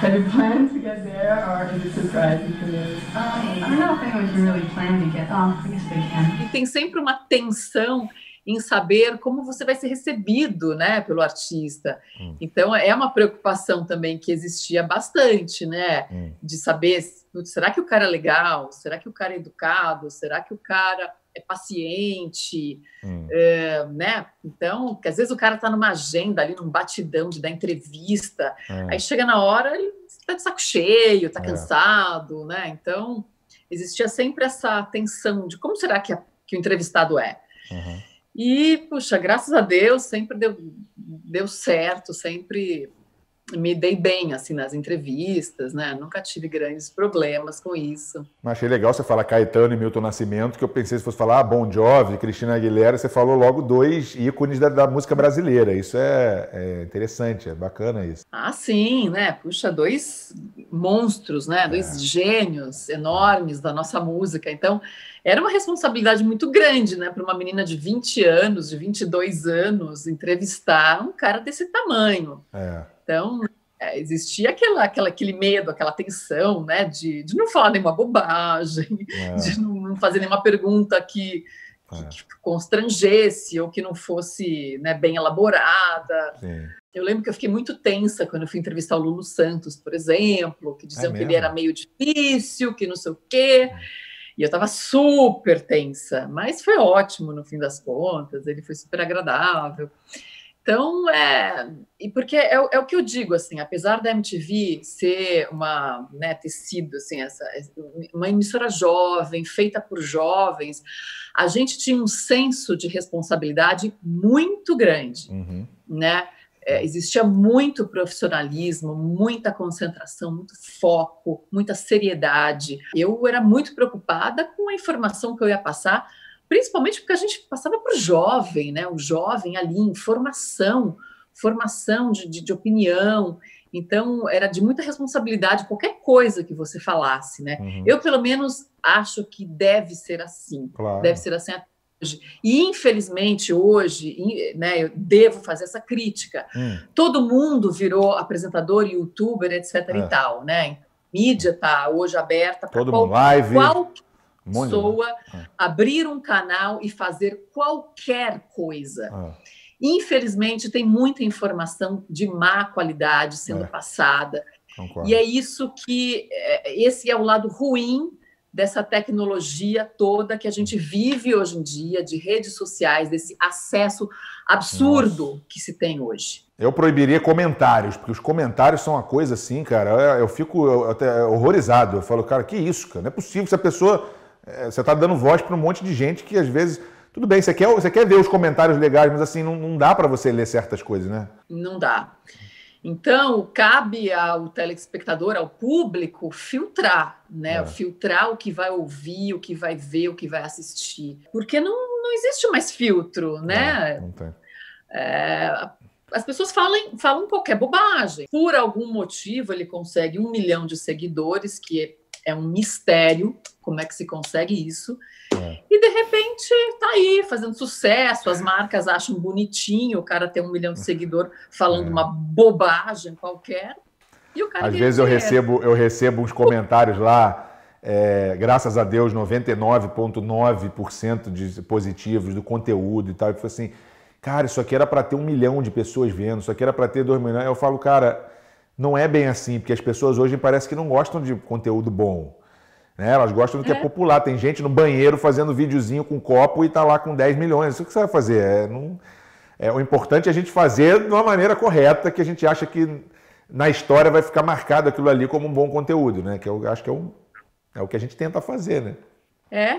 Have you planned to get there, or is it surprising for you? I don't know if anyone can really plan to get. I guess they can. E tem sempre uma tensão em saber como você vai ser recebido, né, pelo artista. Então, é uma preocupação também que existia bastante, né, de saber, será que o cara é legal? Será que o cara é educado? Será que o cara é paciente? Né? Então, porque às vezes o cara está numa agenda ali, num batidão de dar entrevista, aí chega na hora, ele está de saco cheio, está cansado, né? Então, existia sempre essa tensão de como será que o entrevistado é. E, puxa, graças a Deus, sempre deu certo, sempre me dei bem, assim, nas entrevistas, né? Nunca tive grandes problemas com isso. Mas achei legal você falar Caetano e Milton Nascimento, que eu pensei se fosse falar Bon Jovi, Cristina Aguilera, você falou logo 2 ícones da música brasileira. Isso é interessante, é bacana isso. Ah, sim, né? Puxa, 2 monstros, né? 2 gênios enormes da nossa música. Então, era uma responsabilidade muito grande, né? Para uma menina de 20 anos, de 22 anos, entrevistar um cara desse tamanho. Então, existia aquele medo, aquela tensão, né, de não falar nenhuma bobagem, de não fazer nenhuma pergunta que constrangesse ou que não fosse, né, bem elaborada. Eu lembro que eu fiquei muito tensa quando eu fui entrevistar o Lulu Santos, por exemplo, que diziam que ele era meio difícil, que não sei o quê. E eu estava super tensa, mas foi ótimo no fim das contas, ele foi super agradável. Então, e porque é o que eu digo, assim, apesar da MTV ser ter sido, assim, uma emissora jovem, feita por jovens, a gente tinha um senso de responsabilidade muito grande, né? Existia muito profissionalismo, muita concentração, muito foco, muita seriedade. Eu era muito preocupada com a informação que eu ia passar, principalmente porque a gente passava para o jovem, né? O jovem ali em formação de opinião. Então, era de muita responsabilidade qualquer coisa que você falasse, né? Eu, pelo menos, acho que deve ser assim. Claro. Deve ser assim até hoje. E, infelizmente, hoje, né, eu devo fazer essa crítica. Todo mundo virou apresentador, youtuber, etc. e tal, né? A mídia está hoje aberta para qualquer pessoa abrir um canal e fazer qualquer coisa. Infelizmente, tem muita informação de má qualidade sendo passada. Concordo. E é isso que... esse é o lado ruim dessa tecnologia toda que a gente vive hoje em dia, de redes sociais, desse acesso absurdo que se tem hoje. Eu proibiria comentários, porque os comentários são uma coisa assim, cara, eu fico até horrorizado. Eu falo, cara, que isso, cara? Não é possível. Se a pessoa... Você está dando voz para um monte de gente que, às vezes... Tudo bem, você quer ver os comentários legais, mas assim, não dá para você ler certas coisas, né? Não dá. Então, cabe ao telespectador, ao público, filtrar, né? Filtrar o que vai ouvir, o que vai ver, o que vai assistir. Porque não existe mais filtro, né? Não tem. As pessoas falam qualquer bobagem. Por algum motivo, ele consegue 1 milhão de seguidores, que é um mistério como é que se consegue isso. E, de repente, tá aí, fazendo sucesso, as marcas acham bonitinho o cara ter 1 milhão de seguidores falando uma bobagem qualquer. E o cara às vezes eu recebo uns comentários lá, graças a Deus, 99,9% de positivos do conteúdo e tal, e foi assim, cara, isso aqui era para ter 1 milhão de pessoas vendo, isso aqui era para ter 2 milhões. Eu falo, cara, não é bem assim, porque as pessoas hoje parece que não gostam de conteúdo bom. Né? Elas gostam do que é popular. Tem gente no banheiro fazendo videozinho com copo e tá lá com 10 milhões. Isso que você vai fazer. O importante é a gente fazer de uma maneira correta, que a gente acha que na história vai ficar marcado aquilo ali como um bom conteúdo, né? Que eu acho que é o que a gente tenta fazer, né?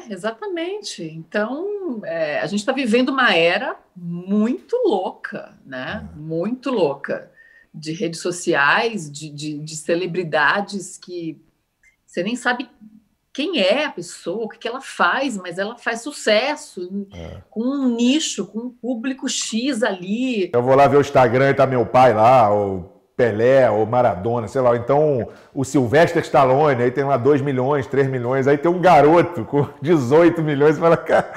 Exatamente. Então, a gente está vivendo uma era muito louca, né? Muito louca. De redes sociais, de celebridades que você nem sabe quem é a pessoa, o que ela faz, mas ela faz sucesso com um nicho, com um público X ali. Eu vou lá ver o Instagram e tá meu pai lá, ou Pelé, ou Maradona, sei lá. Então, o Sylvester Stallone, aí tem lá 2 milhões, 3 milhões, aí tem um garoto com 18 milhões, e fala, cara,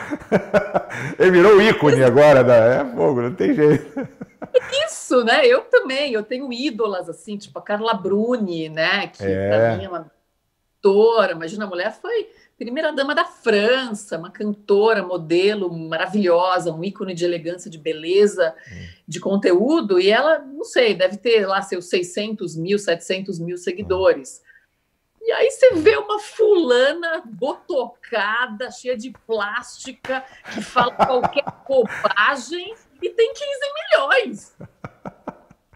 ele virou ícone agora, fogo, não tem jeito. Isso, né? Eu também, eu tenho ídolas, assim, tipo a Carla Bruni, né? Que pra mim é uma cantora, imagina, a mulher foi primeira-dama da França, uma cantora, modelo maravilhosa, um ícone de elegância, de beleza, de conteúdo, e ela, não sei, deve ter lá seus 600 mil, 700 mil seguidores. E aí você vê uma fulana botocada, cheia de plástica, que fala qualquer bobagem e tem 15 milhões.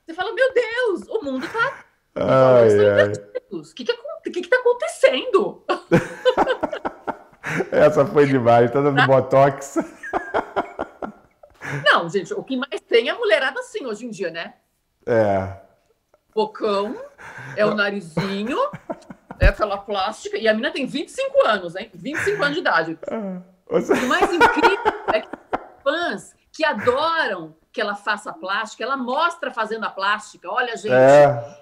Você fala, meu Deus, o mundo tá... O que está acontecendo? Essa foi demais, tá dando botox. Não, gente, o que mais tem é a mulherada assim hoje em dia, né? Bocão, é o narizinho, é aquela plástica, e a menina tem 25 anos, hein? 25 anos de idade. O mais incrível é que tem fãs que adoram que ela faça plástica, ela mostra fazendo a plástica, olha, gente,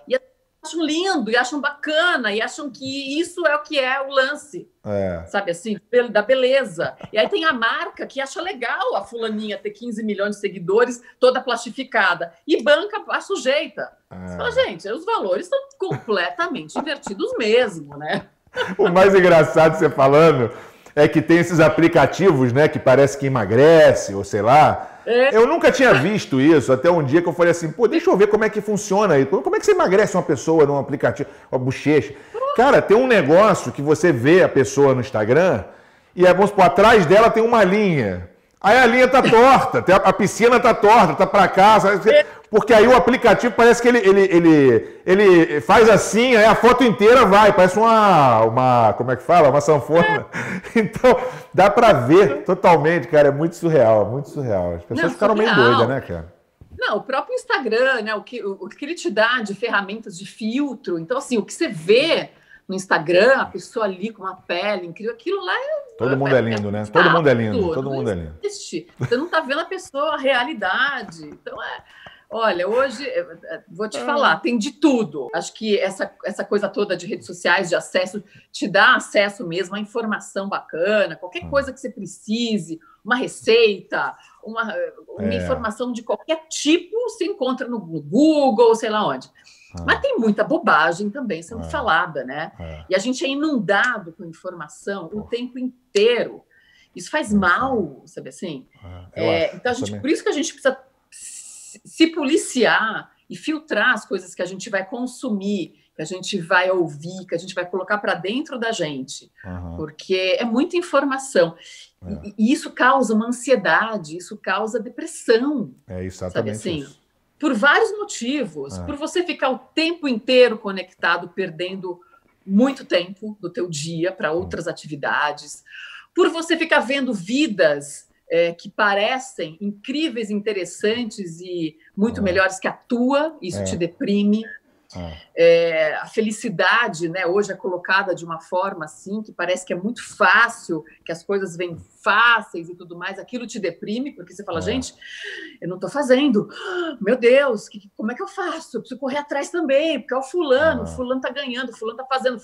e acham lindo, e acham bacana, e acham que isso é o que é o lance, sabe assim, da beleza. E aí tem a marca que acha legal a fulaninha ter 15 milhões de seguidores, toda plastificada, e banca a sujeita. Você fala, gente, os valores estão completamente invertidos mesmo, né? O mais engraçado você falando é que tem esses aplicativos, né, que parece que emagrece, ou sei lá. Eu nunca tinha visto isso, até um dia que eu falei assim, pô, deixa eu ver como é que funciona isso. Como é que você emagrece uma pessoa num aplicativo, uma bochecha? Cara, tem um negócio que você vê a pessoa no Instagram e, vamos supor, atrás dela tem uma linha. Aí a linha tá torta, a piscina tá torta, tá pra cá, porque aí o aplicativo parece que ele faz assim, aí a foto inteira vai, parece uma como é que fala? Uma sanfona. Então, dá pra ver totalmente, cara, é muito surreal, muito surreal. As pessoas ficaram meio doidas, né, cara? Não, o próprio Instagram, né, o que ele te dá de ferramentas de filtro, então assim, o que você vê no Instagram, a pessoa ali com uma pele incrível, aquilo lá todo mundo é lindo, né? Todo mundo é lindo, todo mundo é lindo. Você não tá vendo a pessoa, a realidade. Então, olha, hoje, vou te falar, tem de tudo. Acho que essa coisa toda de redes sociais, de acesso, te dá acesso mesmo à informação bacana, qualquer coisa que você precise, uma receita, uma informação de qualquer tipo, se encontra no Google, sei lá onde. Mas tem muita bobagem também sendo falada, né? E a gente é inundado com informação o tempo inteiro. Isso faz mal, sabe assim? Então, por isso que a gente precisa se policiar e filtrar as coisas que a gente vai consumir, que a gente vai ouvir, que a gente vai colocar para dentro da gente. Porque é muita informação. E isso causa uma ansiedade, isso causa depressão. Exatamente, sabe assim? isso. Por vários motivos. Por você ficar o tempo inteiro conectado, perdendo muito tempo do teu dia para outras atividades. Por você ficar vendo vidas que parecem incríveis, interessantes e muito melhores que a tua, isso te deprime. A felicidade, né, hoje é colocada de uma forma assim, que parece que é muito fácil, que as coisas vêm fáceis e tudo mais, aquilo te deprime, porque você fala, gente, eu não estou fazendo, meu Deus, como é que eu faço? Eu preciso correr atrás também, porque é o fulano está ganhando, o fulano está fazendo,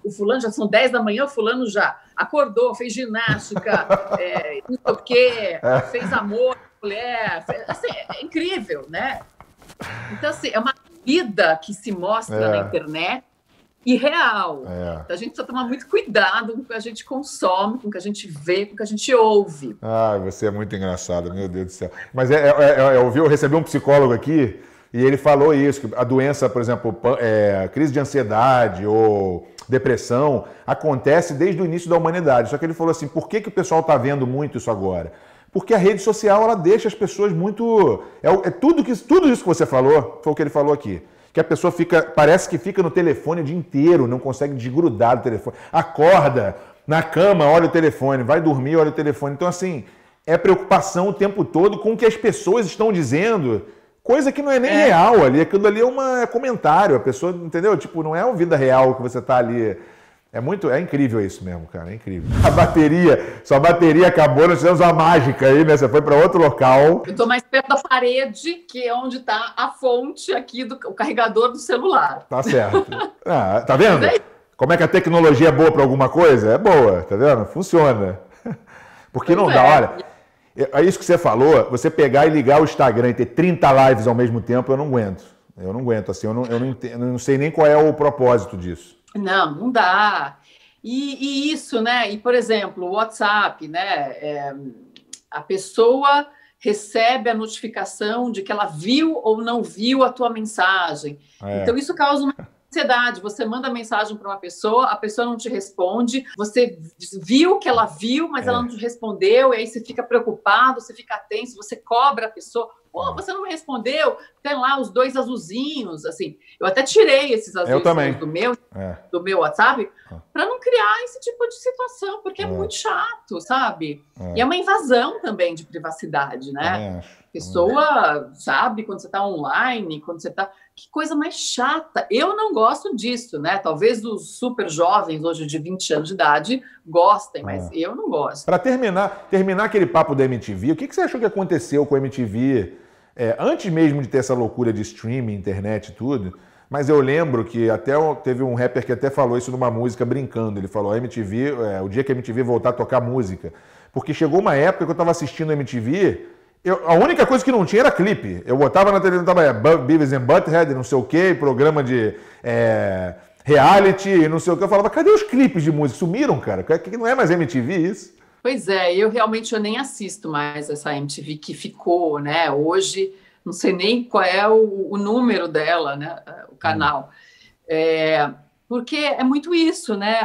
o fulano já são 10 da manhã, o fulano já acordou, fez ginástica, não sei o quê, fez amor com mulher, assim, é incrível, né? Então, assim, é uma vida que se mostra na internet irreal. Então, a gente precisa tomar muito cuidado com o que a gente consome, com o que a gente vê, com o que a gente ouve. Você é muito engraçado, meu Deus do céu. Mas eu recebi um psicólogo aqui e ele falou isso, que a doença, por exemplo, crise de ansiedade ou depressão, acontece desde o início da humanidade. Só que ele falou assim, por que o pessoal está vendo muito isso agora? Porque a rede social, ela deixa as pessoas muito... Tudo isso que você falou, foi o que ele falou aqui. Que a pessoa parece que fica no telefone o dia inteiro, não consegue desgrudar do telefone. Acorda, na cama, olha o telefone, vai dormir, olha o telefone. Então, assim, é preocupação o tempo todo com o que as pessoas estão dizendo, coisa que não é nem real ali. Aquilo ali é comentário, a pessoa, entendeu? Tipo, não é a vida real que você está ali... É incrível isso mesmo, cara, é incrível. Sua bateria acabou, nós fizemos uma mágica aí, né? Você foi para outro local. Eu estou mais perto da parede, que é onde está a fonte aqui o carregador do celular. Tá certo. Tá vendo? Como é que a tecnologia é boa para alguma coisa? É boa, tá vendo? Funciona. Porque não dá, olha... É isso que você falou, você pegar e ligar o Instagram e ter 30 lives ao mesmo tempo, eu não aguento. Eu não aguento, assim, eu não sei nem qual é o propósito disso. Não dá. E isso, né? E, por exemplo, o WhatsApp, né? A pessoa recebe a notificação de que ela viu ou não viu a tua mensagem. Então, isso causa uma ansiedade. Você manda mensagem para uma pessoa, a pessoa não te responde, você viu que ela viu, mas ela não te respondeu, e aí você fica preocupado, você fica tenso, você cobra a pessoa. Pô, você não me respondeu, tem lá os 2 azulzinhos, assim. Eu até tirei esses azulzinhos do meu WhatsApp para não criar esse tipo de situação, porque é muito chato, sabe? E é uma invasão também de privacidade, né? A pessoa sabe quando você está online, quando você está... Que coisa mais chata. Eu não gosto disso, né? Talvez os super jovens, hoje de 20 anos de idade, gostem, mas eu não gosto. Para terminar aquele papo da MTV, o que você achou que aconteceu com a MTV antes mesmo de ter essa loucura de streaming, internet e tudo? Mas eu lembro que até teve um rapper que até falou isso numa música brincando. Ele falou, a MTV, o dia que a MTV voltar a tocar música. Porque chegou uma época que eu estava assistindo a MTV... a única coisa que não tinha era clipe. Eu botava na televisão, Beavis and Butthead, não sei o quê, programa de reality, não sei o quê. Eu falava, cadê os clipes de música? Sumiram, cara. Que não é mais MTV isso? Pois é, eu nem assisto mais essa MTV que ficou, né? Hoje, não sei nem qual é o número dela, né? O canal. Porque é muito isso, né?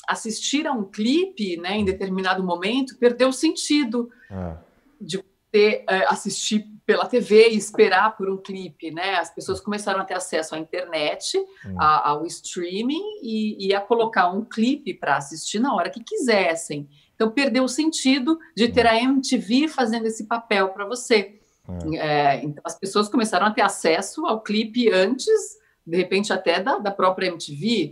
Assistir a um clipe, né, em determinado momento, perdeu o sentido de assistir pela TV e esperar por um clipe, né? As pessoas começaram a ter acesso à internet, ao streaming e a colocar um clipe para assistir na hora que quisessem. Então, perdeu o sentido de ter a MTV fazendo esse papel para você. Então, as pessoas começaram a ter acesso ao clipe antes, de repente, até da própria MTV.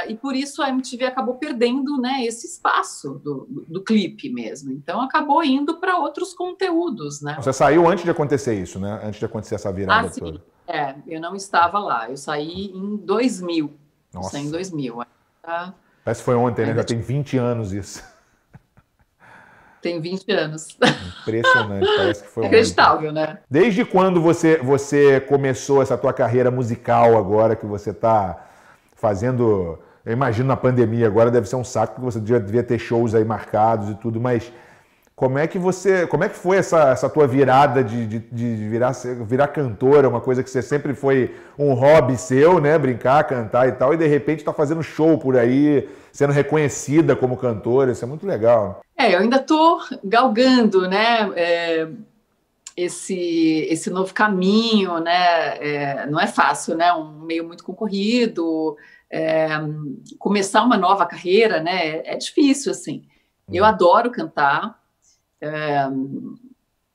E por isso a MTV acabou perdendo, né, esse espaço do clipe mesmo. Então, acabou indo para outros conteúdos, né? Você saiu antes de acontecer isso, né? Antes de acontecer essa virada toda. Eu não estava lá. Eu saí em 2000. Nossa. Eu saí em 2000. Parece que foi ontem, né? Já tem 20 anos isso. Tem 20 anos. Impressionante, parece que foi inacreditável, né? Desde quando você começou essa tua carreira musical agora, que você está fazendo... Eu imagino na pandemia agora deve ser um saco, porque você devia ter shows aí marcados e tudo, mas como é que foi essa tua virada de virar cantora, uma coisa que você sempre foi um hobby seu, né? Brincar, cantar e tal, e de repente está fazendo show por aí, sendo reconhecida como cantora, isso é muito legal. Eu ainda estou galgando, né, esse novo caminho, né, não é fácil, né, um meio muito concorrido, começar uma nova carreira, né, é difícil, assim. Eu adoro cantar,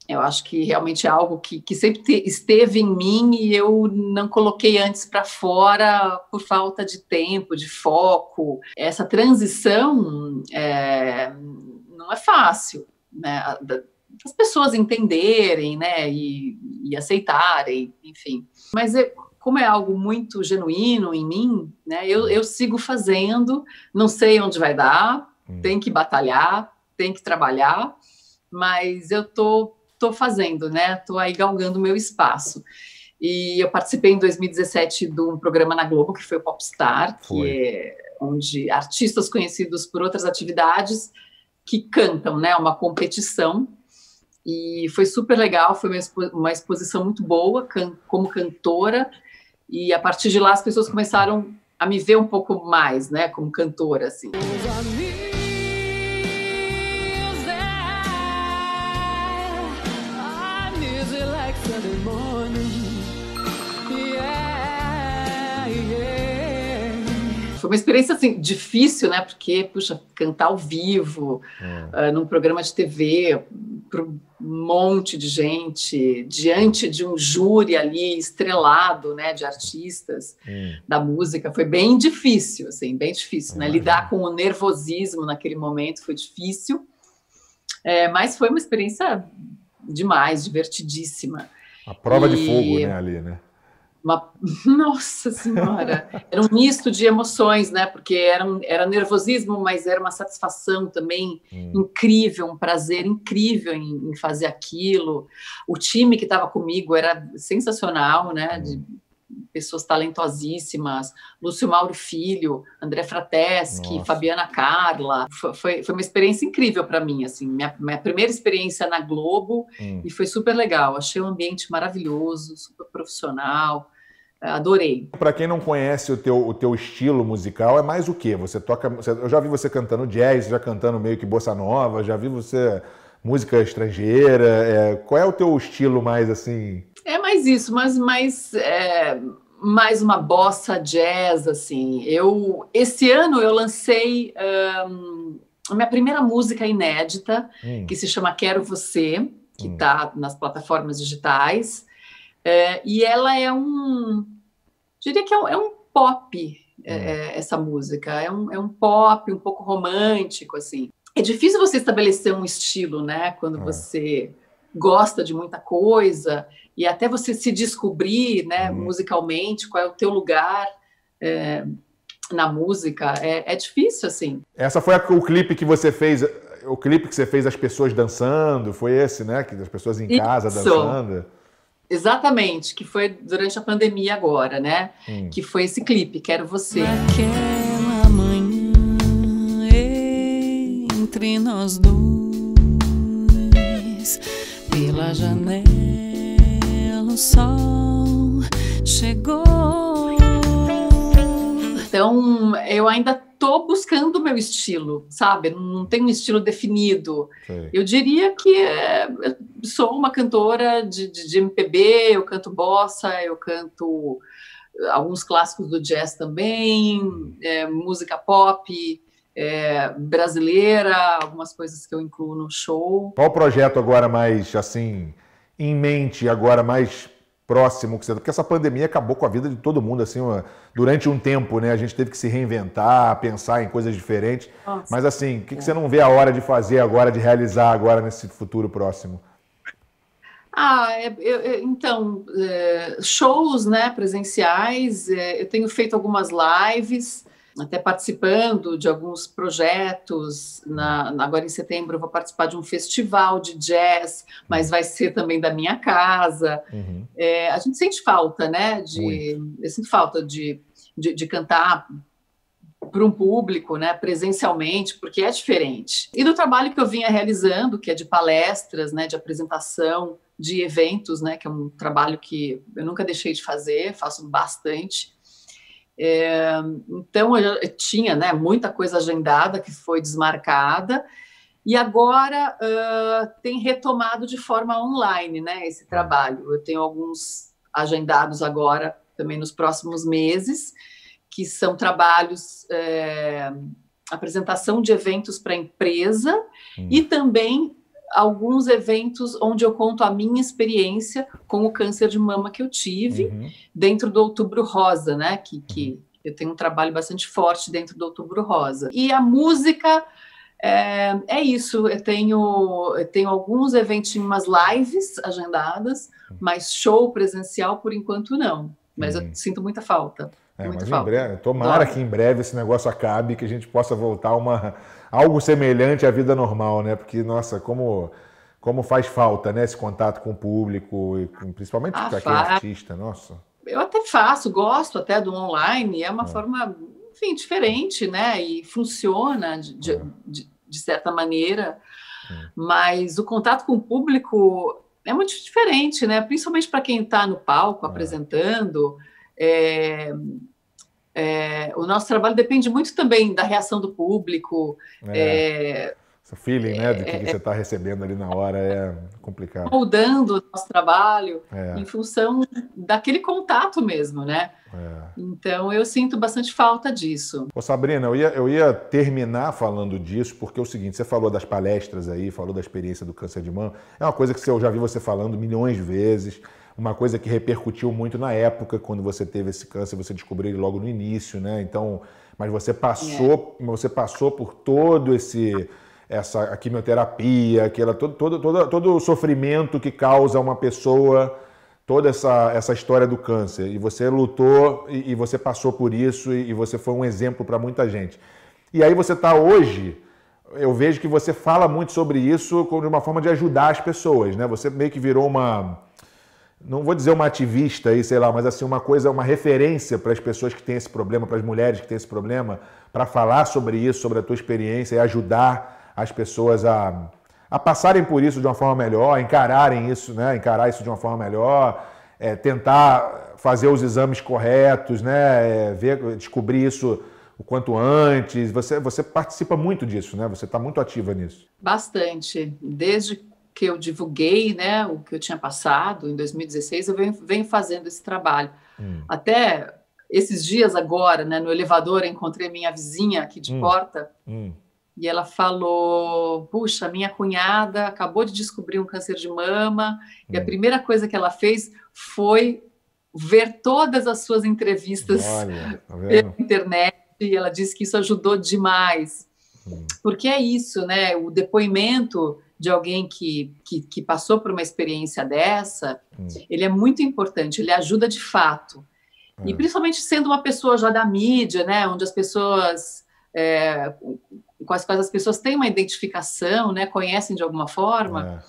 Eu acho que realmente é algo que sempre esteve em mim e eu não coloquei antes para fora por falta de tempo, de foco. Essa transição não é fácil, né? As pessoas entenderem, né? E aceitarem, enfim. Mas como é algo muito genuíno em mim, né? Eu sigo fazendo, não sei onde vai dar, tem que batalhar, tem que trabalhar, mas eu tô fazendo, né? Tô aí galgando o meu espaço. E eu participei em 2017 de um programa na Globo, que foi o Popstar, que é onde artistas conhecidos por outras atividades que cantam, né? Uma competição. E foi super legal, foi uma exposição muito boa como cantora. E a partir de lá as pessoas começaram a me ver um pouco mais, né? Como cantora, assim. Foi uma experiência, assim, difícil, né? Porque, puxa, cantar ao vivo, num programa de TV, para um monte de gente, diante de um júri ali estrelado, né? De artistas da música, foi bem difícil, assim, bem difícil, né? Lidar com o nervosismo naquele momento foi difícil, mas foi uma experiência demais, divertidíssima. A prova de fogo, né, ali, né? Nossa Senhora, era um misto de emoções, né? Porque era nervosismo, mas era uma satisfação também incrível, um prazer incrível em fazer aquilo. O time que estava comigo era sensacional, né? De pessoas talentosíssimas, Lúcio Mauro Filho, André Frateschi, Fabiana Carla. Foi uma experiência incrível para mim, assim, minha primeira experiência na Globo, e foi super legal. Achei um ambiente maravilhoso, super profissional. Adorei. Para quem não conhece o teu estilo musical, é mais o quê? Eu já vi você cantando jazz, já cantando meio que bossa nova, já vi você música estrangeira. Qual é o teu estilo mais assim? É mais isso, mas mais uma bossa jazz, assim. Esse ano eu lancei a minha primeira música inédita, que se chama Quero Você, que está nas plataformas digitais. E ela diria que é um pop, essa música. É um pop um pouco romântico, assim. É difícil você estabelecer um estilo, né? Quando você gosta de muita coisa e até você se descobrir, né, musicalmente, qual é o teu lugar na música. É difícil, assim. Essa foi o clipe que você fez... O clipe que você fez as pessoas dançando, foi esse, né? Que as pessoas em casa dançando... Exatamente, que foi durante a pandemia agora, né? Que foi esse clipe, Quero Você. Naquela manhã, entre nós dois, pela janela o sol chegou. Então, eu ainda estou buscando o meu estilo, sabe? Não tenho um estilo definido. Sim. Eu diria que eu sou uma cantora de MPB, eu canto bossa, eu canto alguns clássicos do jazz também, música pop brasileira, algumas coisas que eu incluo no show. Qual o projeto agora mais, assim, em mente, agora mais próximo que você... Porque essa pandemia acabou com a vida de todo mundo, assim, durante um tempo, né? A gente teve que se reinventar, pensar em coisas diferentes. Nossa. Mas, assim, o que você não vê a hora de fazer agora, de realizar agora nesse futuro próximo? Então, shows, né, presenciais, eu tenho feito algumas lives, até participando de alguns projetos. Agora em setembro eu vou participar de um festival de jazz, mas vai ser também da minha casa. A gente sente falta, né? Eu sinto falta de cantar para um público, né, presencialmente, porque é diferente. E do trabalho que eu vinha realizando, que é de palestras, né, de apresentação, de eventos, né, que é um trabalho que eu nunca deixei de fazer, faço bastante. Então, eu tinha, né, muita coisa agendada que foi desmarcada, e agora tem retomado de forma online, né, esse trabalho. Eu tenho alguns agendados agora, também nos próximos meses, que são trabalhos, apresentação de eventos para a empresa, e também alguns eventos onde eu conto a minha experiência com o câncer de mama que eu tive dentro do Outubro Rosa, né? Que eu tenho um trabalho bastante forte dentro do Outubro Rosa. E a música é isso. Eu tenho alguns eventos, umas lives agendadas, mas show presencial por enquanto não. Mas eu sinto muita falta. Muita falta. Em breve, tomara que em breve esse negócio acabe, que a gente possa voltar algo semelhante à vida normal, né? Porque, nossa, como faz falta, né? Esse contato com o público, e principalmente para quem é artista, nossa. Eu até faço, gosto até do online, é uma forma, enfim, diferente, né? E funciona de certa maneira, mas o contato com o público é muito diferente, né? Principalmente para quem está no palco apresentando. O nosso trabalho depende muito também da reação do público. Esse feeling, né, do que você está recebendo ali na hora é complicado. Moldando o nosso trabalho em função daquele contato mesmo, né? Então, eu sinto bastante falta disso. Ô Sabrina, eu ia terminar falando disso, porque é o seguinte, você falou das palestras aí, falou da experiência do câncer de mama, é uma coisa que eu já vi você falando milhões de vezes, uma coisa que repercutiu muito na época, quando você teve esse câncer, você descobriu ele logo no início, né? Então, mas você passou por todo a quimioterapia, todo o sofrimento que causa uma pessoa, toda essa história do câncer. E você lutou e você passou por isso e você foi um exemplo para muita gente. E aí você está hoje, eu vejo que você fala muito sobre isso de uma forma de ajudar as pessoas, né? Você meio que virou não vou dizer uma ativista aí, sei lá, mas assim, uma referência para as pessoas que têm esse problema, para as mulheres que têm esse problema, para falar sobre isso, sobre a tua experiência e ajudar as pessoas a passarem por isso de uma forma melhor, encararem isso, né? Encarar isso de uma forma melhor, tentar fazer os exames corretos, né? Descobrir isso o quanto antes. Você participa muito disso, né? Você está muito ativa nisso. Bastante. Desde que eu divulguei, né, o que eu tinha passado em 2016, eu venho fazendo esse trabalho. Até esses dias agora, né, no elevador, eu encontrei minha vizinha aqui de porta e ela falou, puxa, minha cunhada acabou de descobrir um câncer de mama e a primeira coisa que ela fez foi ver todas as suas entrevistas pela internet e ela disse que isso ajudou demais. Porque é isso, né, o depoimento de alguém que passou por uma experiência dessa, ele é muito importante, ele ajuda de fato. E principalmente sendo uma pessoa já da mídia, né, onde as pessoas, com as quais as pessoas têm uma identificação, né, conhecem de alguma forma,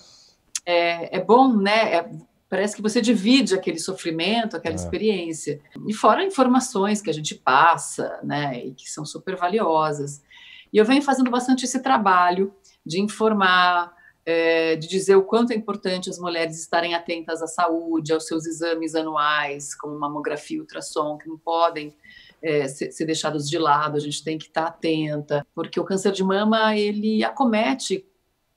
é bom, né, parece que você divide aquele sofrimento, aquela experiência. E fora informações que a gente passa, né, e que são super valiosas. E eu venho fazendo bastante esse trabalho de informar, de dizer o quanto é importante as mulheres estarem atentas à saúde, aos seus exames anuais, como mamografia e ultrassom, que não podem ser deixados de lado, a gente tem que estar atenta, porque o câncer de mama, ele acomete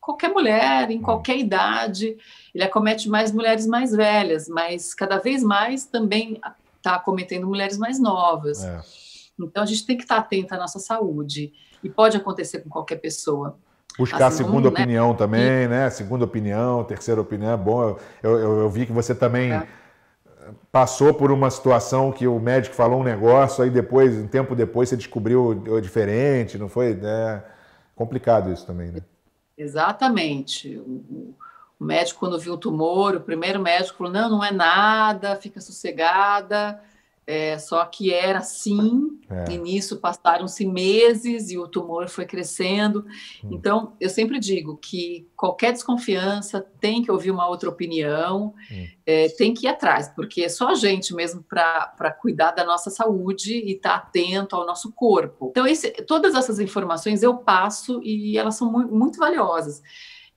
qualquer mulher, em qualquer idade, ele acomete mais mulheres mais velhas, mas cada vez mais também está acometendo mulheres mais novas. Então, a gente tem que estar atenta à nossa saúde, e pode acontecer com qualquer pessoa. Buscar assim, segunda opinião também, né? Segunda opinião, terceira opinião é bom. Eu vi que você também passou por uma situação que o médico falou um negócio, aí depois, um tempo depois, você descobriu diferente, não foi? É complicado isso também, né? Exatamente. O médico, quando viu o tumor, o primeiro médico falou, não é nada, fica sossegada. Só que era assim, e nisso passaram-se meses e o tumor foi crescendo. Então, eu sempre digo que qualquer desconfiança tem que ouvir uma outra opinião, tem que ir atrás, porque é só a gente mesmo para cuidar da nossa saúde e estar atento ao nosso corpo. Então, todas essas informações eu passo e elas são muito valiosas.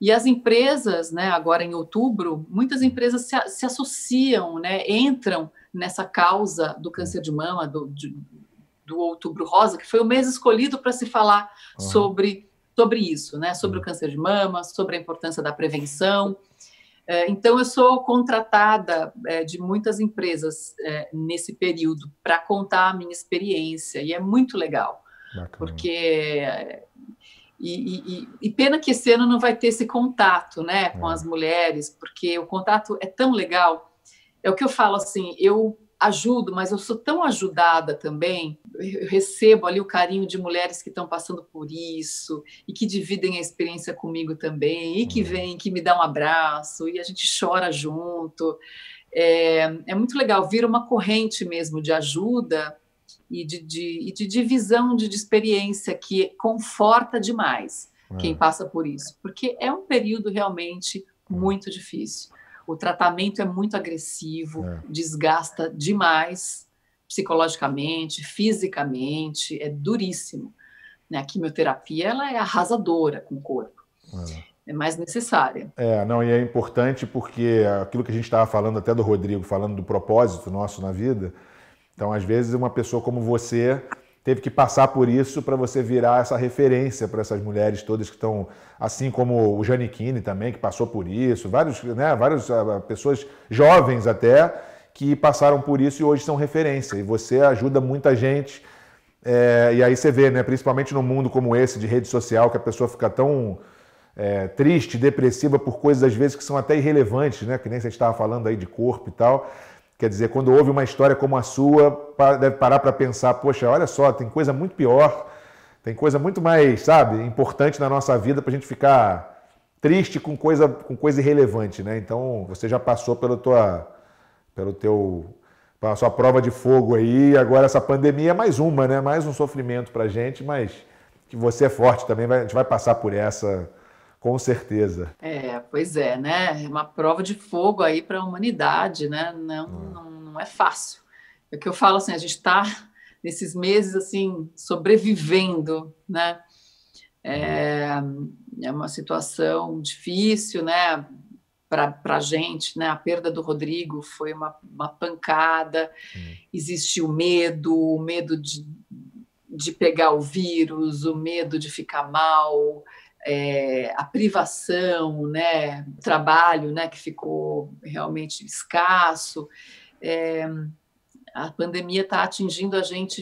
E as empresas, né, agora em outubro, muitas empresas se associam, né, entram nessa causa do câncer de mama, do Outubro Rosa, que foi o mês escolhido para se falar sobre isso, né, sobre o câncer de mama, sobre a importância da prevenção. Então, eu sou contratada de muitas empresas nesse período para contar a minha experiência, e é muito legal, porque E pena que esse ano não vai ter esse contato, né, com as mulheres, porque o contato é tão legal. É o que eu falo assim, eu ajudo, mas eu sou tão ajudada também, eu recebo ali o carinho de mulheres que estão passando por isso, e que dividem a experiência comigo também, e que vêm, que me dão um abraço, e a gente chora junto. É muito legal, vira uma corrente mesmo de ajuda e de divisão de experiência que conforta demais quem passa por isso, porque é um período realmente muito difícil. O tratamento é muito agressivo, desgasta demais psicologicamente, fisicamente, é duríssimo. Né? A quimioterapia ela é arrasadora com o corpo, é mais necessária. Não, e é importante porque aquilo que a gente estava falando até do Rodrigo, falando do propósito nosso na vida. Então, às vezes, uma pessoa como você teve que passar por isso para você virar essa referência para essas mulheres todas que estão, assim como o Giannichini também, que passou por isso, várias pessoas jovens até, que passaram por isso e hoje são referência. E você ajuda muita gente. E aí você vê, né, principalmente num mundo como esse de rede social, que a pessoa fica tão triste, depressiva por coisas às vezes que são até irrelevantes, né, que nem você estava falando aí de corpo e tal. Quer dizer, quando ouve uma história como a sua, deve parar para pensar, poxa, olha só, tem coisa muito pior, tem coisa muito mais, sabe, importante na nossa vida para a gente ficar triste com coisa irrelevante, né? Então, você já passou pela sua prova de fogo aí, agora essa pandemia é mais uma, né? Mais um sofrimento para a gente, mas que você é forte também, a gente vai passar por essa, com certeza. Pois é, né? É uma prova de fogo aí para a humanidade, né? Não é fácil. É o que eu falo assim, a gente está nesses meses assim sobrevivendo, né? É uma situação difícil, né? Para a gente, né? A perda do Rodrigo foi uma pancada. Existe o medo de pegar o vírus, o medo de ficar mal. A privação, né, o trabalho, né, que ficou realmente escasso. A pandemia está atingindo a gente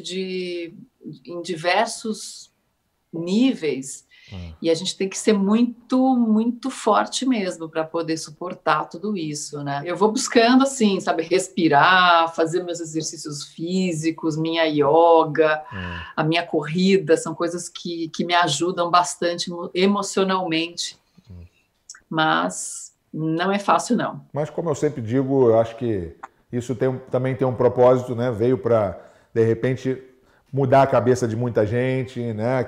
em diversos níveis e a gente tem que ser muito, muito forte mesmo para poder suportar tudo isso, né? Eu vou buscando, assim, sabe, respirar, fazer meus exercícios físicos, minha yoga, a minha corrida, são coisas que me ajudam bastante emocionalmente, mas não é fácil, não. Mas, como eu sempre digo, eu acho que isso também tem um propósito, né? Veio para, de repente, mudar a cabeça de muita gente, né?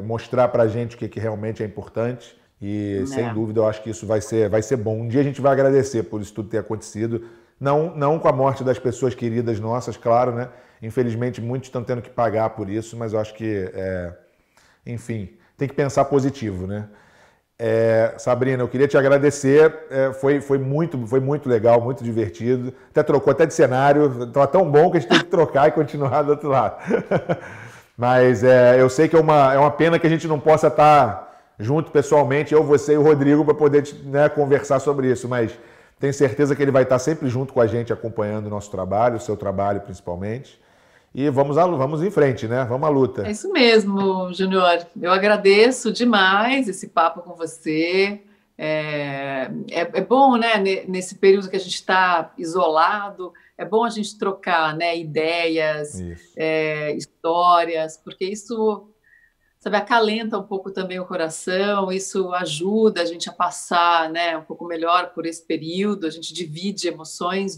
Mostrar para a gente o que realmente é importante. E, sem dúvida, eu acho que isso vai ser bom. Um dia a gente vai agradecer por isso tudo ter acontecido. Não com a morte das pessoas queridas nossas, claro, né? Infelizmente, muitos estão tendo que pagar por isso, mas eu acho que, enfim, tem que pensar positivo, né? Sabrina, eu queria te agradecer, foi muito legal, muito divertido, trocou até de cenário, estava tão bom que a gente tem que trocar e continuar do outro lado. Mas eu sei que é uma pena que a gente não possa estar junto pessoalmente, eu, você e o Rodrigo, para poder, né, conversar sobre isso, mas tenho certeza que ele vai estar sempre junto com a gente, acompanhando o nosso trabalho, o seu trabalho principalmente. E vamos em frente, né? Vamos à luta. É isso mesmo, Júnior. Eu agradeço demais esse papo com você. É bom, né? Nesse período que a gente está isolado, é bom a gente trocar, né, ideias, histórias, porque isso, sabe, acalenta um pouco também o coração, isso ajuda a gente a passar, né, um pouco melhor por esse período, a gente divide emoções,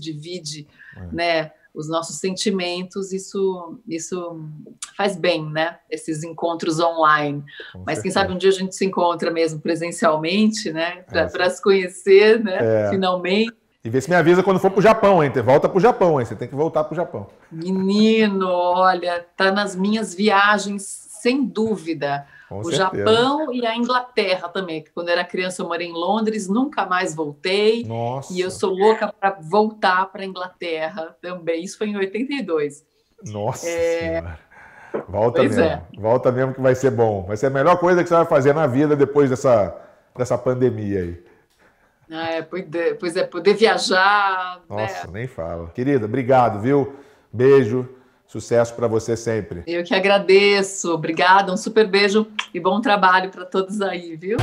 né, os nossos sentimentos, isso faz bem, né? Esses encontros online. Mas quem sabe um dia a gente se encontra mesmo presencialmente, né? Para se conhecer, né? Finalmente. E vê se me avisa quando for para o Japão, hein? Volta para o Japão, hein? Você tem que voltar para o Japão. Menino, olha, tá nas minhas viagens, sem dúvida. O Japão e a Inglaterra também, que quando eu era criança eu morei em Londres, nunca mais voltei. Nossa. E eu sou louca para voltar para a Inglaterra também. Isso foi em 82. Nossa Senhora. Volta mesmo. Volta mesmo que vai ser bom. Vai ser a melhor coisa que você vai fazer na vida depois dessa pandemia aí. Poder viajar. Nossa, né? Nem fala. Querida, obrigado, viu? Beijo. Sucesso para você sempre. Eu que agradeço. Obrigada, um super beijo e bom trabalho para todos aí, viu?